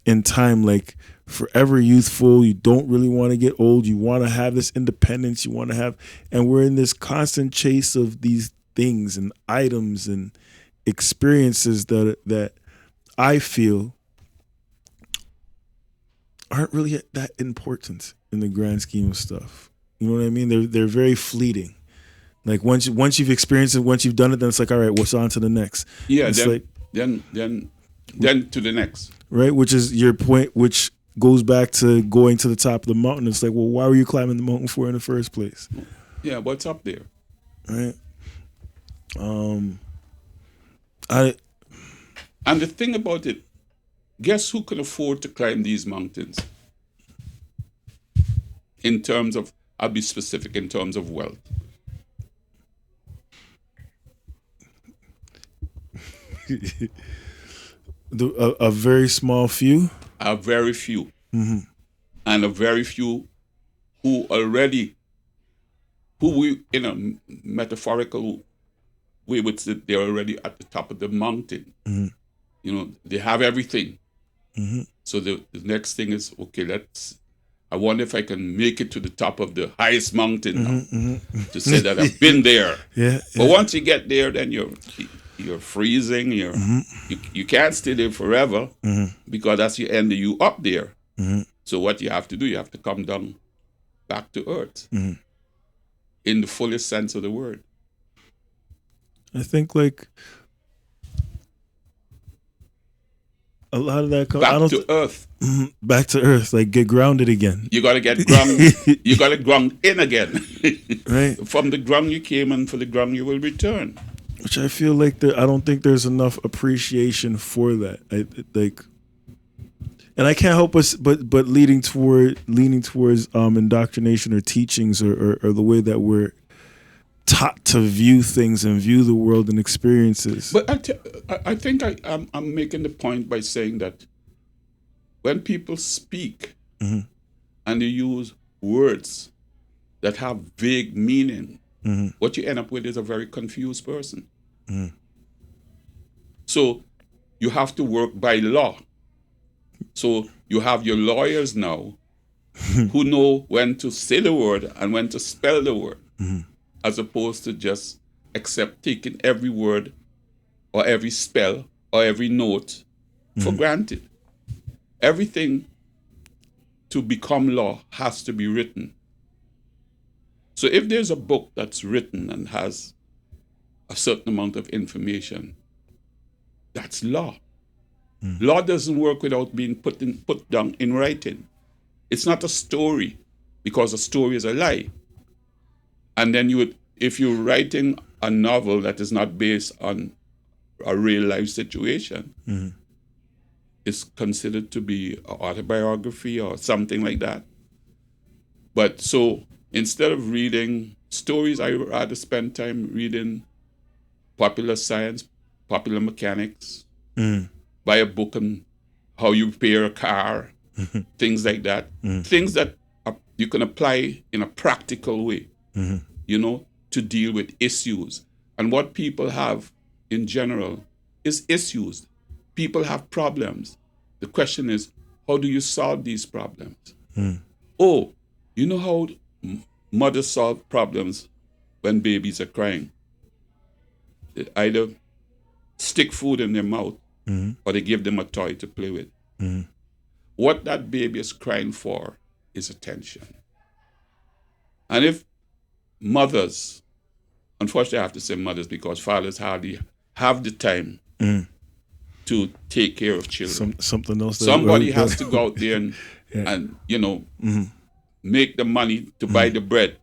S1: in time, like forever youthful. You don't really want to get old. You want to have this independence. You want to have, and we're in this constant chase of these things and items and experiences that I feel aren't really that important in the grand scheme of stuff. You know what I mean? They're very fleeting. Like once you've experienced it, once you've done it, then it's like, all right, what's on to the next?
S2: Yeah,
S1: it's
S2: then to the next.
S1: Right, which is your point, which goes back to going to the top of the mountain. It's like, well, why were you climbing the mountain for in the first place?
S2: Yeah, what's up there?
S1: Right.
S2: And the thing about it, guess who can afford to climb these mountains? In terms of, I'll be specific, in terms of wealth.
S1: A very small few.
S2: A very few. And a very few who we, in a metaphorical way would say they're already at the top of the mountain. They have everything. So the next thing is, okay, I wonder if I can make it to the top of the highest mountain now, to say that I've been there.
S1: Yeah.
S2: But once you get there, then you're freezing. You can't stay there forever because that's the end of you up there. So what you have to do, you have to come down back to earth in the fullest sense of the word.
S1: I think like a lot of that comes back to earth, like get grounded again.
S2: You got to get ground. You got to ground in again.
S1: Right.
S2: From the ground you came, and for the ground you will return.
S1: Which I feel like I don't think there's enough appreciation for that. And I can't help but leaning towards indoctrination or teachings or the way that we're taught to view things and view the world and experiences.
S2: But I think I'm making the point by saying that when people speak and they use words that have vague meaning, what you end up with is a very confused person. So you have to work by law. So you have your lawyers now who know when to say the word and when to spell the word, as opposed to just taking every word or every spell or every note for granted. Everything to become law has to be written. So if there's a book that's written and has a certain amount of information, that's law. Law doesn't work without being put down in writing. It's not a story, because a story is a lie. And then if you're writing a novel that is not based on a real life situation, it's considered to be an autobiography or something like that. But so instead of reading stories, I would rather spend time reading popular science, popular mechanics, buy a book on how you repair a car, things like that. Things that you can apply in a practical way, to deal with issues. And what people have in general is issues. People have problems. The question is, how do you solve these problems? Oh, you know how mothers solve problems when babies are crying? They either stick food in their mouth or they give them a toy to play with. What that baby is crying for is attention. And if mothers, unfortunately I have to say mothers because fathers hardly have the time to take care of children.
S1: Something else.
S2: Somebody has to go out there and make the money to buy the bread,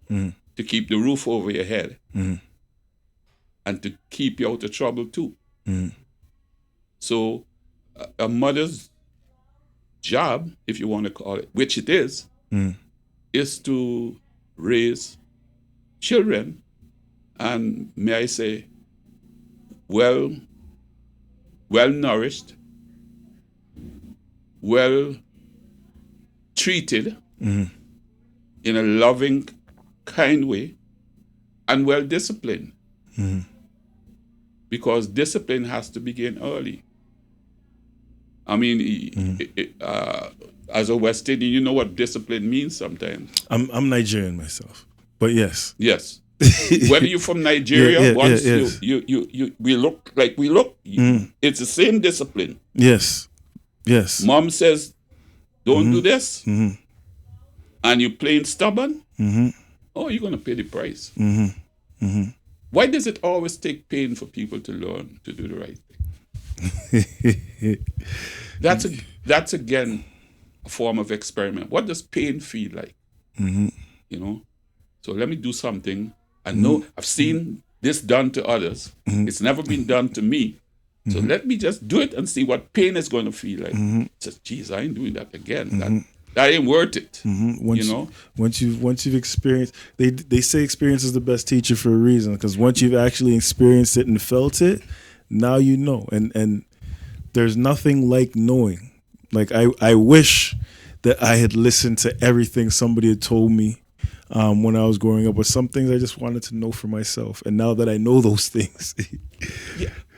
S2: to keep the roof over your head, and to keep you out of trouble too. So a mother's job, if you want to call it, which it is to raise children, and may I say, well nourished, well treated, in a loving, kind way, and well disciplined. Because discipline has to begin early. I mean, as a West Indian, you know what discipline means sometimes.
S1: I'm Nigerian myself, but yes.
S2: Yes. Whether you're from Nigeria, we look like we look. It's the same discipline.
S1: Yes.
S2: Mom says, don't do this, and you're playing stubborn. Oh, you're going to pay the price. Why does it always take pain for people to learn to do the right thing? That's again a form of experiment. What does pain feel like? So let me do something. I know I've seen this done to others. It's never been done to me. So let me just do it and see what pain is going to feel like. Says, geez, I ain't doing that again. That ain't worth it.
S1: Once you've experienced, they say experience is the best teacher for a reason. Because once you've actually experienced it and felt it, now you know. And there's nothing like knowing. Like I wish that I had listened to everything somebody had told me when I was growing up. But some things I just wanted to know for myself. And now that I know those things,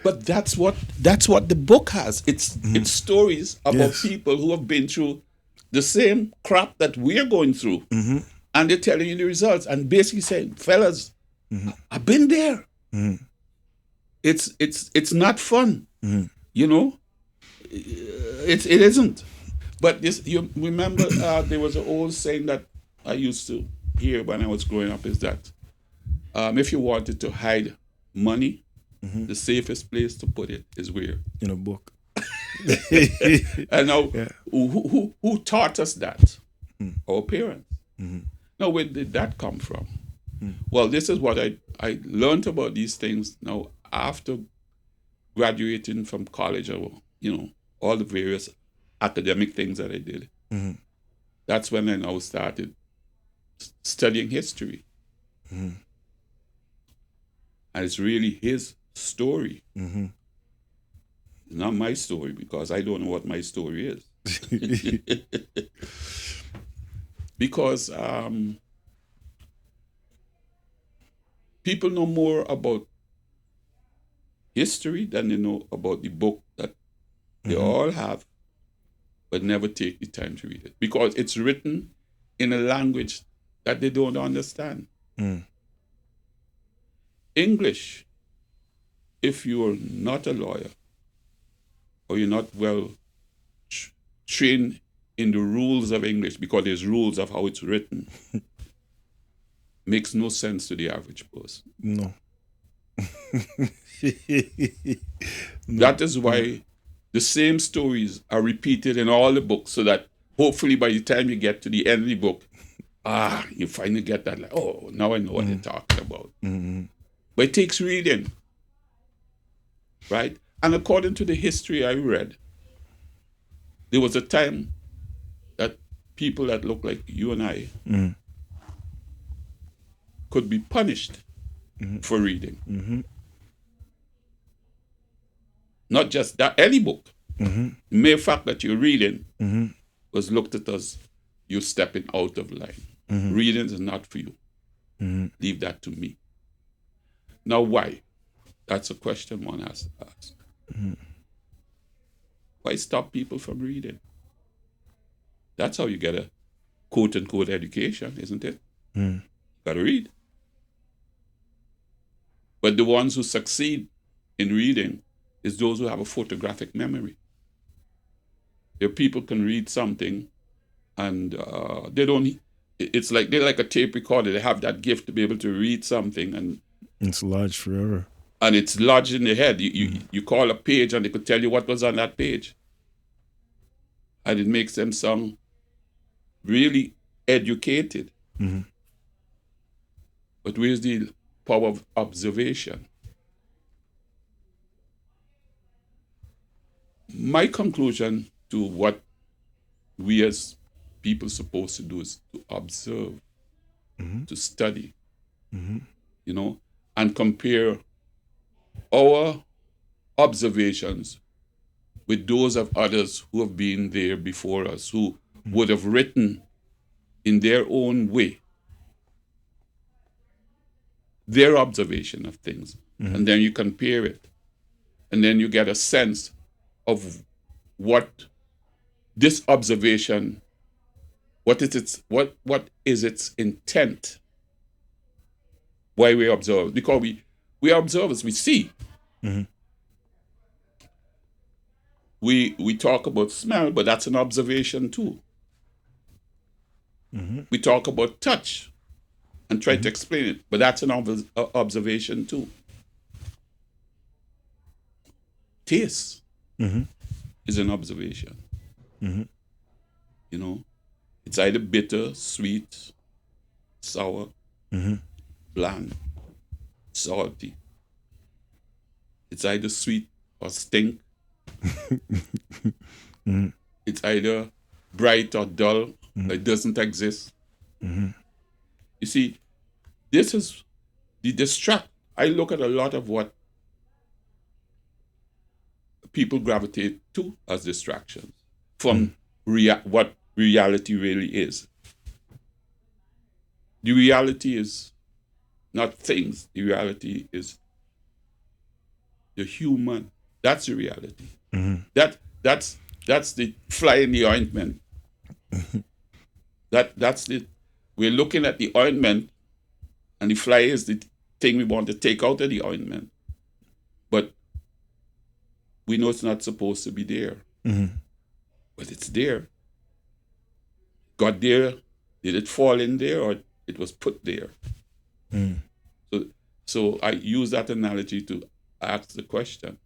S2: but that's what the book has. It's stories about people who have been through the same crap that we're going through, and they're telling you the results and basically saying, fellas, I've been there. It's not fun, it isn't. But this, you remember, there was an old saying that I used to hear when I was growing up, is that if you wanted to hide money, the safest place to put it is where?
S1: In a book.
S2: And now, who taught us that? Our parents. Now, where did that come from? Well, this is what I learned about these things now after graduating from college, or all the various academic things that I did. That's when I now started studying history. And it's really his story. It's not my story, because I don't know what my story is. Because people know more about history than they know about the book that they all have, but never take the time to read it. Because it's written in a language that they don't understand. English, if you're not a lawyer, or you're not well trained in the rules of English, because there's rules of how it's written, makes no sense to the average person.
S1: No.
S2: That is why the same stories are repeated in all the books, so that hopefully by the time you get to the end of the book, you finally get that, like, oh, now I know what they're talking about.
S1: Mm-hmm.
S2: But it takes reading, right? And according to the history I read, there was a time that people that look like you and I could be punished for reading.
S1: Mm-hmm.
S2: Not just that, any book.
S1: Mm-hmm.
S2: The mere fact that you're reading
S1: Mm-hmm.
S2: was looked at as you stepping out of line.
S1: Mm-hmm.
S2: Reading is not for you.
S1: Mm-hmm.
S2: Leave that to me. Now, why? That's a question one has to ask.
S1: Mm-hmm.
S2: Why stop people from reading? That's how you get a quote-unquote education, isn't it?
S1: Mm-hmm.
S2: Got to read. But the ones who succeed in reading is those who have a photographic memory. There people can read something and they don't, it's like they're like a tape recorder. They have that gift to be able to read something and
S1: it's lodged forever.
S2: And it's lodged in their head. You call a page and they could tell you what was on that page. And it makes them sound really educated.
S1: Mm-hmm.
S2: But where's the power of observation? My conclusion to what we as people supposed to do is to observe, to study, and compare our observations with those of others who have been there before us, who would have written in their own way their observation of things. And then you compare it. And then you get a sense of what this observation, what is its intent, why we observe. Because we are observers, we see. We talk about smell, but that's an observation too. We talk about touch and try to explain it, but that's an observation too. Taste is an observation. You know, it's either bitter, sweet, sour, bland, salty. It's either sweet or stink. It's either bright or dull. It doesn't exist. You see, this is the distract. I look at a lot of what people gravitate to as distractions from what reality really is. The reality is not things. The reality is the human. That's the reality. That's the fly in the ointment. That's the. We're looking at the ointment, and the fly is the thing we want to take out of the ointment. But we know it's not supposed to be there. But it's there. Got there. Did it fall in there, or it was put there? So I use that analogy to ask the question: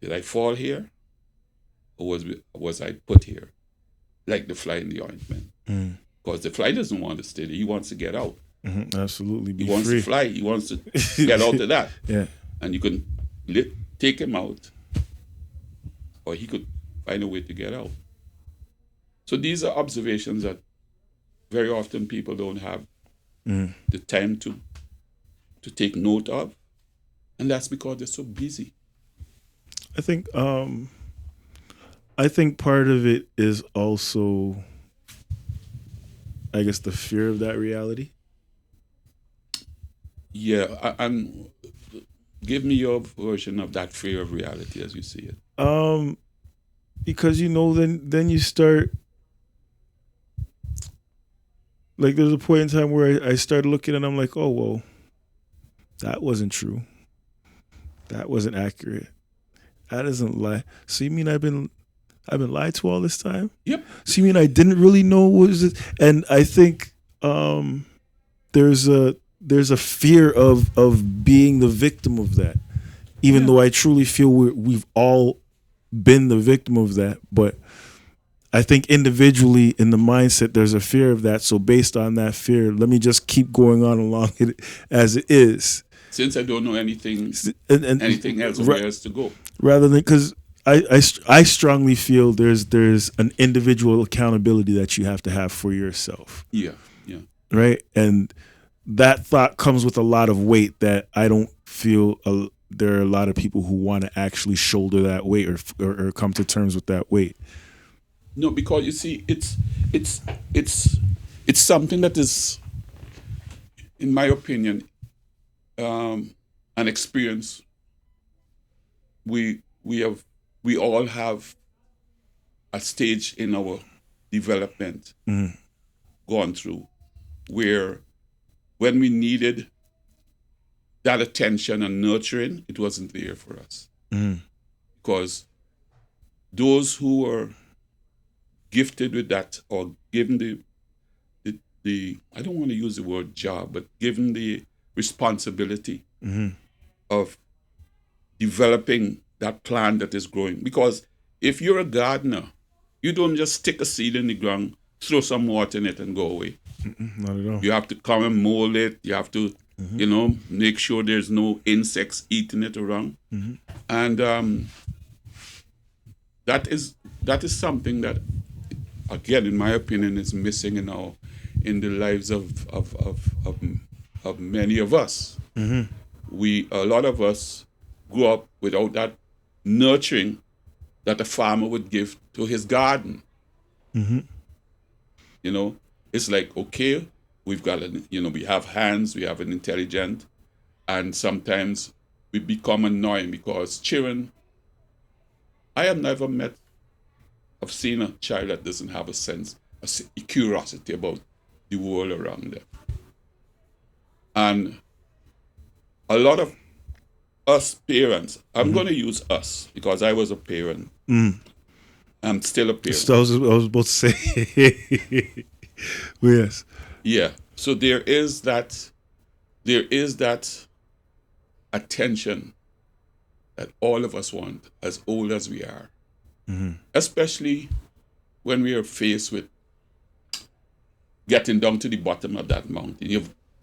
S2: did I fall here, or was I put here? Like the fly in the ointment. Because the fly doesn't want to stay there. He wants to get out.
S1: Absolutely.
S2: He wants to fly. He wants to get out of that.
S1: Yeah.
S2: And you can take him out, or he could find a way to get out. So these are observations that very often people don't have the time to take note of. And that's because they're so busy.
S1: I think part of it is also, I guess, the fear of that reality.
S2: Yeah, and give me your version of that fear of reality as you see it.
S1: Because then you start, like, there's a point in time where I started looking and I'm like, oh well, that wasn't true. That wasn't accurate. That isn't lie. So you mean I've been I've been lied to all this time.
S2: Yep.
S1: So you mean I didn't really know what was it? And I think there's a fear of being the victim of that, even though I truly feel we've all been the victim of that. But I think individually in the mindset, there's a fear of that. So based on that fear, let me just keep going on along it as it is.
S2: Since I don't know anything,
S1: and
S2: anything else, where else to go?
S1: Rather than, because I strongly feel there's an individual accountability that you have to have for yourself.
S2: Yeah.
S1: Right? And that thought comes with a lot of weight that I don't feel there are a lot of people who want to actually shoulder that weight or come to terms with that weight.
S2: No, because you see, it's something that is, in my opinion, an experience we all have a stage in our development gone through where when we needed that attention and nurturing, it wasn't there for us. Because those who were gifted with that or given the I don't want to use the word job, but given the responsibility of developing that plant that is growing. Because if you're a gardener, you don't just stick a seed in the ground, throw some water in it and go away.
S1: Not at all.
S2: You have to come and mold it. You have to, make sure there's no insects eating it around. And that is something that, again, in my opinion, is missing in the lives of many of us. A lot of us grew up without that nurturing that a farmer would give to his garden. It's like, okay, we've got we have hands, we have an intelligent, and sometimes we become annoying because children, I have never I've seen a child that doesn't have a curiosity about the world around them. And a lot of us parents, I'm going to use us because I was a parent. I'm still a parent.
S1: I was about to say, yes.
S2: Yeah. So there is that attention that all of us want, as old as we are. Especially when we are faced with getting down to the bottom of that mountain.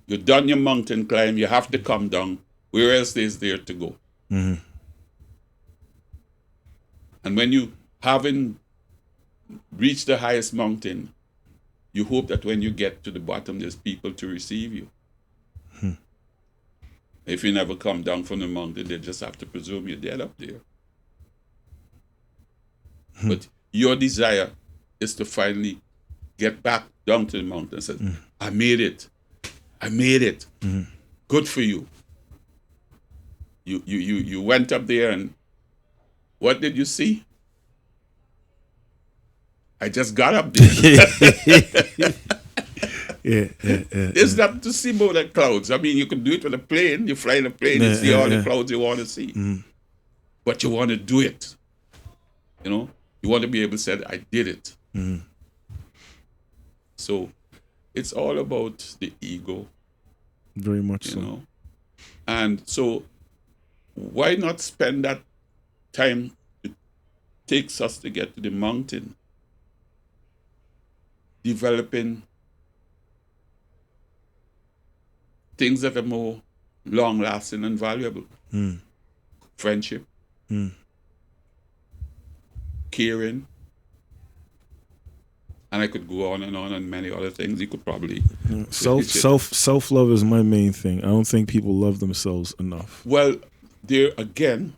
S2: You've done your mountain climb, you have to come down. Where else is there to go? And when you haven't reached the highest mountain, you hope that when you get to the bottom, there's people to receive you. If you never come down from the mountain, they just have to presume you're dead up there. But your desire is to finally get back down to the mountain and say, I made it. I made it. Good for you. You went up there and what did you see? I just got up there. It's not to see more than clouds. I mean, you can do it with a plane. You fly in a plane and see all the clouds you want to see. But you want to do it. You want to be able to say, I did it. So it's all about the ego.
S1: Very much so.
S2: And so why not spend that time it takes us to get to the mountain developing things that are more long-lasting and valuable. Friendship, caring, and I could go on and many other things. You could probably
S1: self-love is my main thing. I don't think people love themselves enough.
S2: Well, there again,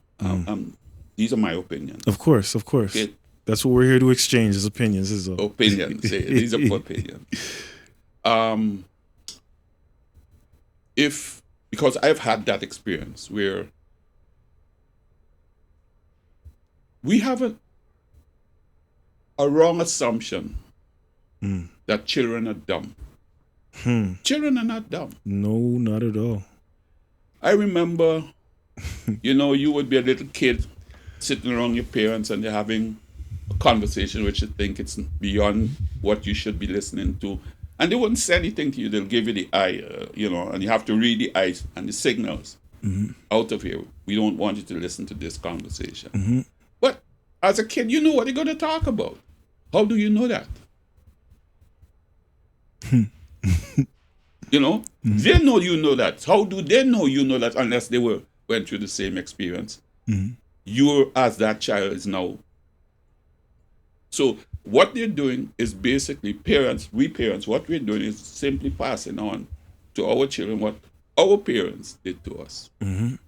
S2: these are my opinions.
S1: Of course. Okay. That's what we're here to exchange is opinions.
S2: Opinions. These are opinions. Because I've had that experience where we have a wrong assumption that children are dumb. Children are not dumb.
S1: No, not at all.
S2: I remember, you would be a little kid sitting around your parents and they're having a conversation which you think it's beyond what you should be listening to. And they wouldn't say anything to you. They'll give you the eye, and you have to read the eyes and the signals out of here. We don't want you to listen to this conversation. But as a kid, you know what they're going to talk about. How do you know that? They know you know that. How do they know you know that unless they went through the same experience? You, as that child, is now. So what they're doing is basically we parents, what we're doing is simply passing on to our children what our parents did to us. And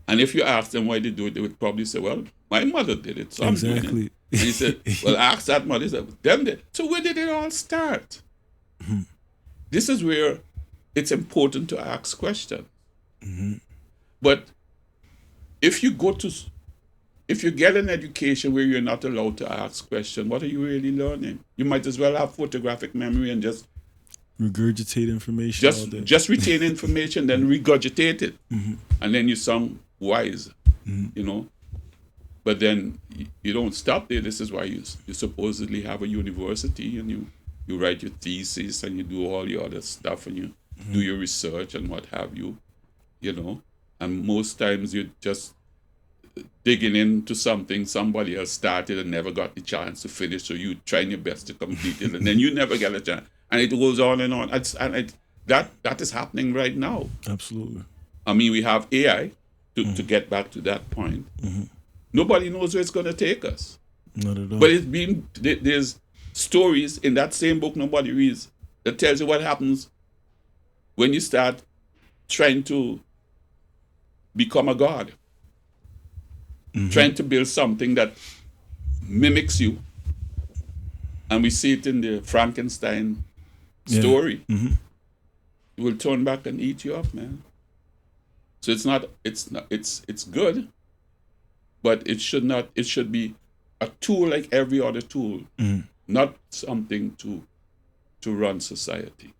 S2: if you ask them why they do it, they would probably say, well, my mother did it, so I'm doing it. And he said, well, ask that mother. He said, them did. So where did it all start? This is where it's important to ask questions. But if you get an education where you're not allowed to ask questions, what are you really learning? You might as well have photographic memory and just
S1: regurgitate information all day.
S2: Just retain information, then regurgitate it. And then you sound wise, But then you don't stop there. This is why you supposedly have a university and you write your thesis and you do all your other stuff and you do your research and what have you, And most times you're just digging into something somebody else started and never got the chance to finish, so you trying your best to complete it, and then you never get a chance. And it goes on and on. That is happening right now.
S1: Absolutely.
S2: I mean, we have AI to get back to that point. Nobody knows where it's going to take us.
S1: Not at all.
S2: But there's stories in that same book nobody reads that tells you what happens when you start trying to become a god. Trying to build something that mimics you. And we see it in the Frankenstein story. It will turn back and eat you up, man. So it's good, but it should be a tool like every other tool, not something to run society.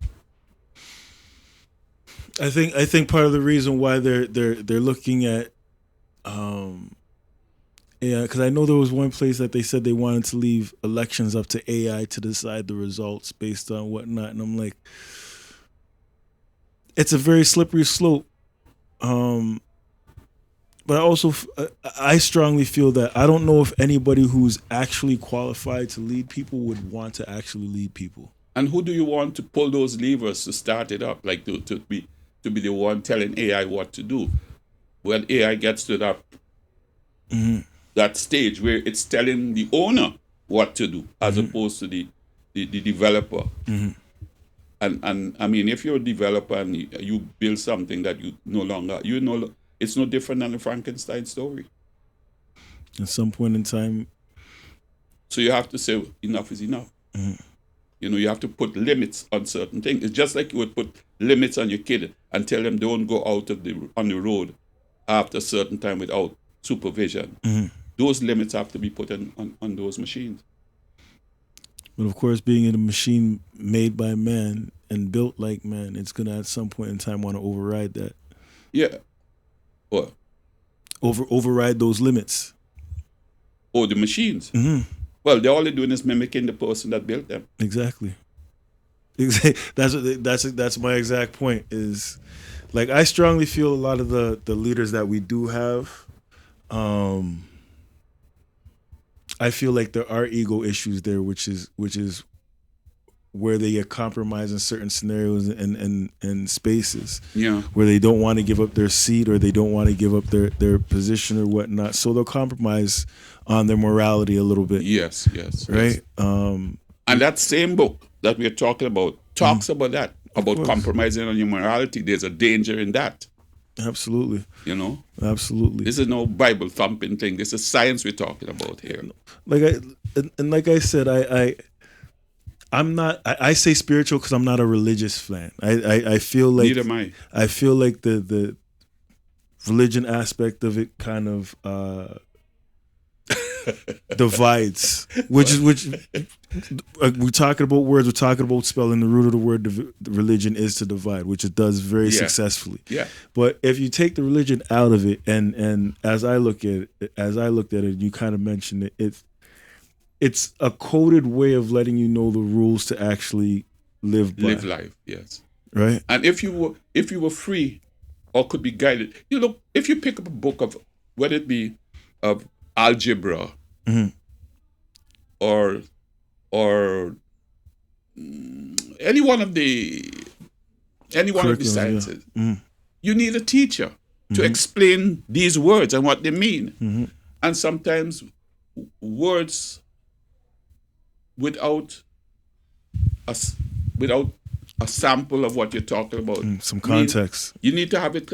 S1: I think part of the reason why they're looking at AI, because I know there was one place that they said they wanted to leave elections up to AI to decide the results based on whatnot, and I'm like, it's a very slippery slope. But I strongly feel that I don't know if anybody who's actually qualified to lead people would want to actually lead people.
S2: And who do you want to pull those levers to start it up, like to be the one telling AI what to do? When AI gets to that stage where it's telling the owner what to do as opposed to the developer. And I mean, if you're a developer and you build something that you no longer, it's no different than the Frankenstein story.
S1: At some point in time.
S2: So you have to say enough is enough. You have to put limits on certain things. It's just like you would put limits on your kid and tell them don't go out on the road after a certain time without supervision. Those limits have to be put on those machines.
S1: But of course, being in a machine made by man and built like man, it's going to at some point in time want to override that.
S2: Yeah. What?
S1: Override those limits.
S2: Oh, the machines? Well, all they're doing is mimicking the person that built them.
S1: Exactly. That's my exact point. Is like I strongly feel a lot of the leaders that we do have. I feel like there are ego issues there, which is where they get compromised in certain scenarios and spaces. Yeah. Where they don't want to give up their seat or they don't want to give up their position or whatnot. So they'll compromise on their morality a little bit.
S2: Yes.
S1: Right?
S2: And that same book that we're talking about talks about that, about compromising on your morality. There's a danger in that.
S1: Absolutely. Absolutely.
S2: This is no Bible thumping thing. This is science we're talking about here.
S1: Like I said, I'm not. I say spiritual because I'm not a religious fan. I feel like
S2: neither am I.
S1: I feel like the religion aspect of it kind of divides, which we're talking about words, we're talking about spelling. The root of the word religion is to divide, which it does very successfully.
S2: Yeah.
S1: But if you take the religion out of it, and as I looked at it, you kind of mentioned it. It's a coded way of letting you know the rules to actually live
S2: life. Yes.
S1: Right.
S2: And if you were free, or could be guided, if you pick up a book of, whether it be of algebra, or any one of the sciences, you need a teacher to explain these words and what they mean. And sometimes words without a sample of what you're talking about,
S1: some context.
S2: You need to have it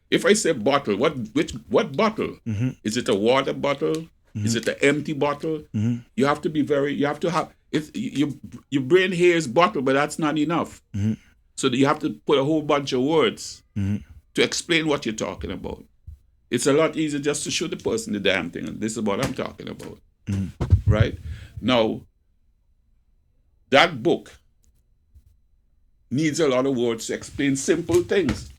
S2: if I say bottle, what bottle? Is it a water bottle? Is it an empty bottle? You have to have it. Your brain hears bottle, but that's not enough. So you have to put a whole bunch of words to explain what you're talking about. It's a lot easier just to show the person the damn thing. And this is what I'm talking about. Right? Now, that book needs a lot of words to explain simple things.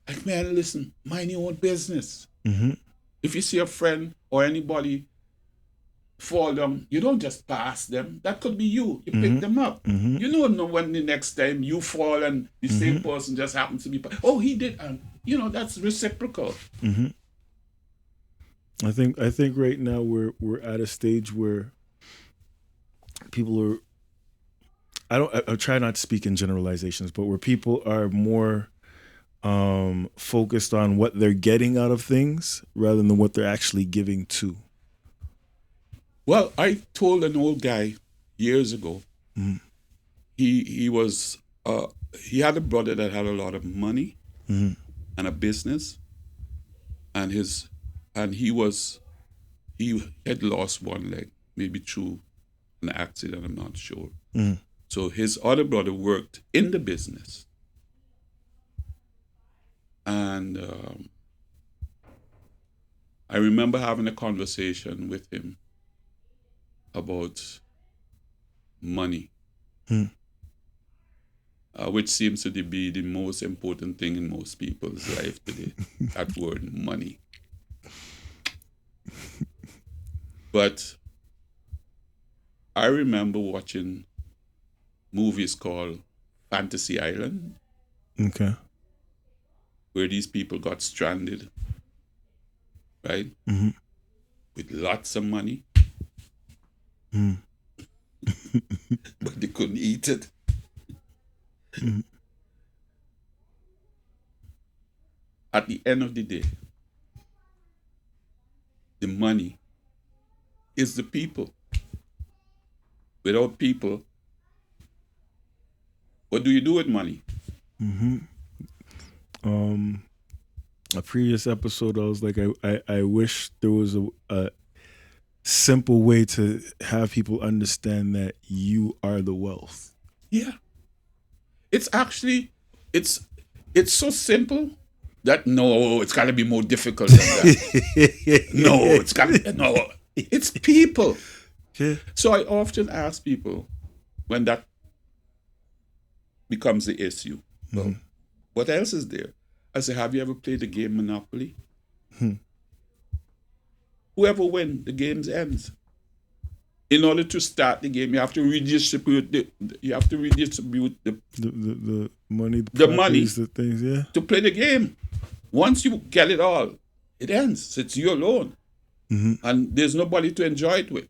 S2: Like, man, listen, mind your own business. If you see a friend or anybody fall down, you don't just pass them. That could be you. You pick them up. You don't know when the next time you fall and the same person just happens to be, oh, he did. And, that's reciprocal.
S1: I think right now we're at a stage where people are, I try not to speak in generalizations, but where people are more focused on what they're getting out of things rather than what they're actually giving to.
S2: Well, I told an old guy years ago, he was he had a brother that had a lot of money and a business, and he had lost one leg, maybe through an accident, I'm not sure. So his other brother worked in the business. And I remember having a conversation with him about money, which seems to be the most important thing in most people's life today, that word money. But I remember watching movies called Fantasy Island.
S1: Okay.
S2: Where these people got stranded, right? With lots of money. But they couldn't eat it. At the end of the day, the money is the people. Without people, what do you do with money?
S1: A previous episode, I was like, I wish there was a simple way to have people understand that you are the wealth.
S2: Yeah. It's actually, it's so simple that no, it's got to be more difficult than that. It's people.
S1: Yeah.
S2: So I often ask people when that becomes the issue, well, what else is there? I say, have you ever played the game Monopoly? Whoever wins, the game ends. In order to start the game, you have to redistribute the
S1: money,
S2: the money,
S1: the things, yeah,
S2: to play the game. Once you get it all, it ends. It's you alone, and there's nobody to enjoy it with.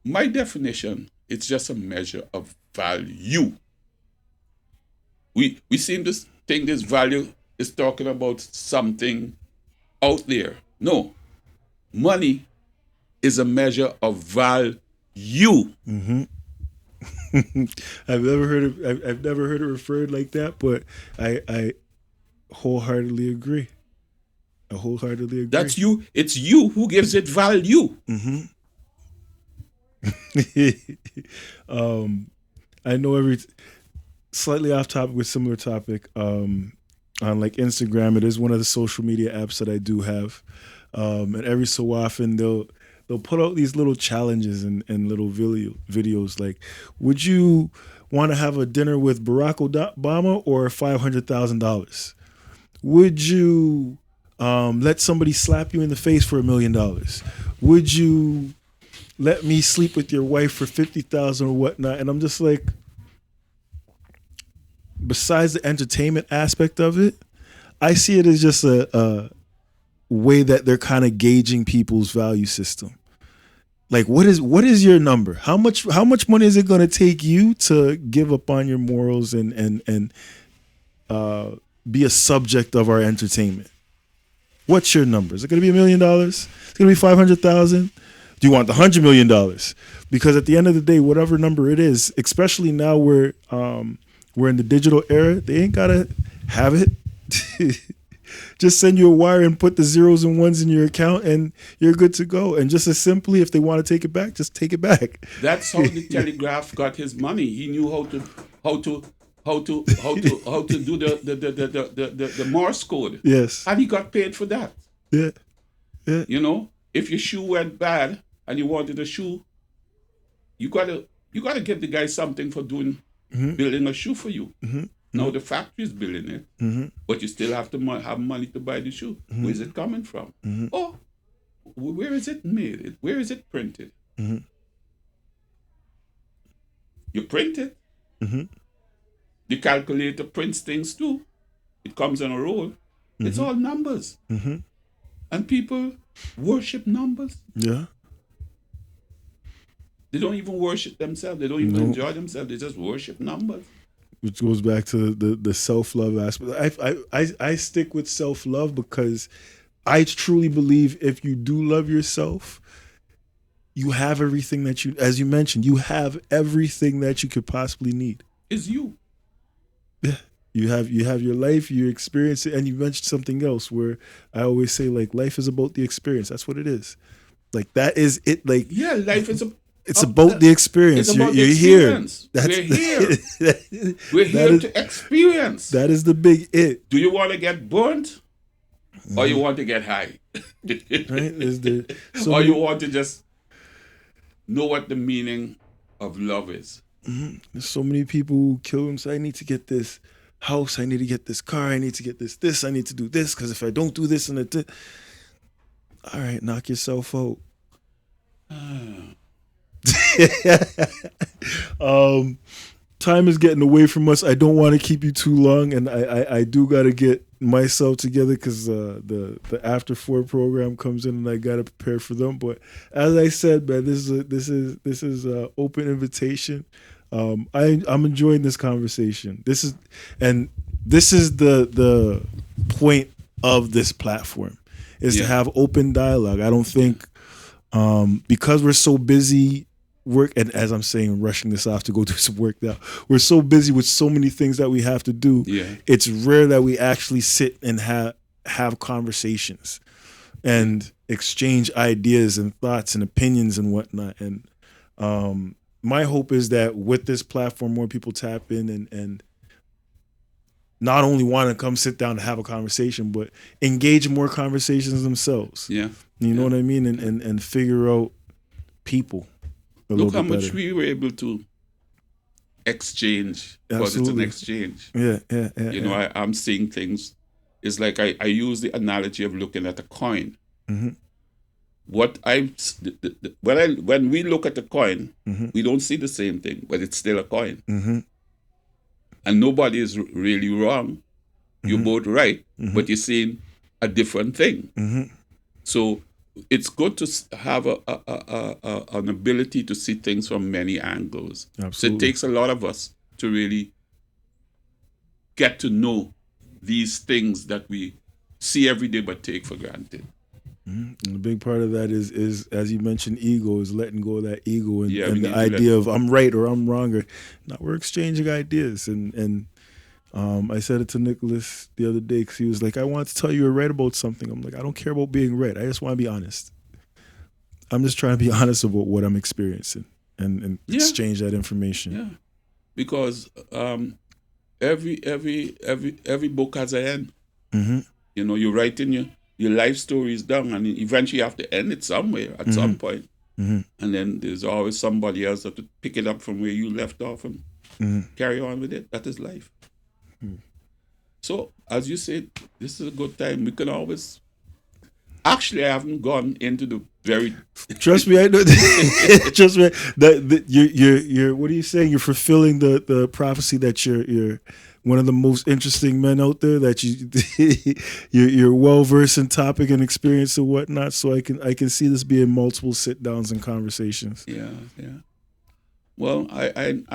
S2: My definition, it's just a measure of value. We seem to think this value is talking about something out there. No, money is a measure of value.
S1: I've never heard it referred like that, but I wholeheartedly agree.
S2: That's you. It's you who gives it value.
S1: I know slightly off topic with similar topic. On like Instagram, it is one of the social media apps that I do have. And every so often they'll put out these little challenges and little videos like, would you want to have a dinner with Barack Obama or $500,000? Would you let somebody slap you in the face for $1 million? Would you let me sleep with your wife for 50,000 or whatnot? And I'm just like, besides the entertainment aspect of it, I see it as just a way that they're kind of gauging people's value system. Like, what is your number? How much money is it going to take you to give up on your morals and be a subject of our entertainment? What's your number? Is it going to be $1 million? It's going to be 500,000. Do you want the $100 million? Because at the end of the day, whatever number it is, especially now we're in the digital era, they ain't gotta have it. Just send you a wire and put the zeros and ones in your account, and you're good to go. And just as simply, if they want to take it back, just take it back.
S2: That's how the Telegraph got his money. He knew how to do the Morse code.
S1: Yes.
S2: And he got paid for that.
S1: Yeah. Yeah.
S2: You know, if your shoe went bad and you wanted a shoe, you gotta give the guy something for building a shoe for you.
S1: Mm-hmm.
S2: Now the factory's building it, but you still have to have money to buy the shoe. Where is it coming from? Oh, where is it made? Where is it printed? You print it. The calculator prints things too. It comes on a roll. It's all numbers. And people worship numbers.
S1: Yeah.
S2: They don't even worship themselves. They don't even enjoy themselves. They just worship numbers.
S1: Which goes back to the self-love aspect. I stick with self-love because I truly believe if you do love yourself, you have everything that you, as you mentioned, you have everything that you could possibly need.
S2: It's you.
S1: Yeah. You have your life, you experience it, and you mentioned something else where I always say, like, life is about the experience. That's what it is. Like, that is it. Like,
S2: yeah, life is
S1: it's about the experience. You're here.
S2: We're here. We're here to experience.
S1: That is the big it.
S2: Do you want to get burnt, or you want to get high?
S1: Right?
S2: Or you want to just know what the meaning of love is?
S1: There's so many people who kill themselves. I need to get this house. I need to get this car. I need to get this. I need to do this because if I don't do this and it, all right, knock yourself out. Time is getting away from us. I don't want to keep you too long, and I do got to get myself together because the After 4 program comes in, and I got to prepare for them. But as I said, man, this is an open invitation. I'm enjoying this conversation. This is the point of this platform is to have open dialogue. I don't think because we're so busy work, and as I'm saying, rushing this off to go do some work now, we're so busy with so many things that we have to do. It's rare that we actually sit and have conversations and exchange ideas and thoughts and opinions and whatnot. And my hope is that with this platform, more people tap in and not only want to come sit down and have a conversation, but engage in more conversations themselves.
S2: Yeah.
S1: You know what I mean? And figure out people.
S2: Look how much we were able to exchange, because it's an exchange.
S1: Yeah.
S2: You know, I'm seeing things. It's like I use the analogy of looking at a coin. When we look at a coin, we don't see the same thing, but it's still a coin. And nobody is really wrong. You're both right, but you're seeing a different thing. So it's good to have an ability to see things from many angles.
S1: Absolutely.
S2: So it takes a lot of us to really get to know these things that we see every day but take for granted.
S1: And a big part of that is as you mentioned, ego, is letting go of that ego and the idea of I'm right or I'm wrong. Or now we're exchanging ideas. And I said it to Nicholas the other day because he was like, I want to tell you you're right about something. I'm like, I don't care about being right. I just want to be honest. I'm just trying to be honest about what I'm experiencing and exchange that information.
S2: Yeah, because every book has an end. You know, you write in your life story is done, and eventually you have to end it somewhere at some point. And then there's always somebody else that would pick it up from where you left off and carry on with it. That is life. So, as you said, this is a good time. We can always. Actually, I haven't gone into the very.
S1: Trust me, I know. Trust me. That you're. What are you saying? You're fulfilling the prophecy that you're one of the most interesting men out there. That you're well versed in topic and experience and whatnot. So I can see this being multiple sit downs and conversations.
S2: Yeah. Well, I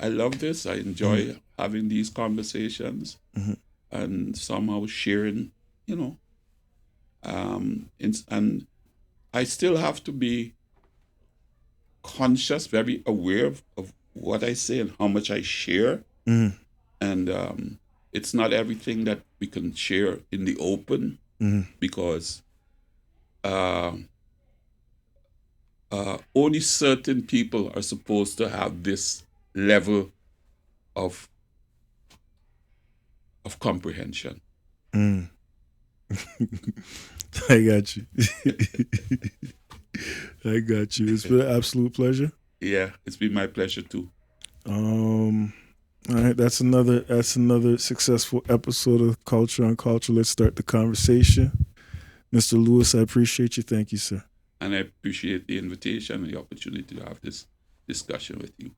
S2: love this. I enjoy having these conversations and somehow sharing, and I still have to be conscious, very aware of what I say and how much I share. And it's not everything that we can share in the open because only certain people are supposed to have this level of comprehension.
S1: I got you. I got you. It's been an absolute pleasure.
S2: Yeah, it's been my pleasure too.
S1: All right, that's another successful episode of Culture on Culture. Let's start the conversation. Mr. Lewis, I appreciate you. Thank you, sir.
S2: And I appreciate the invitation and the opportunity to have this discussion with you.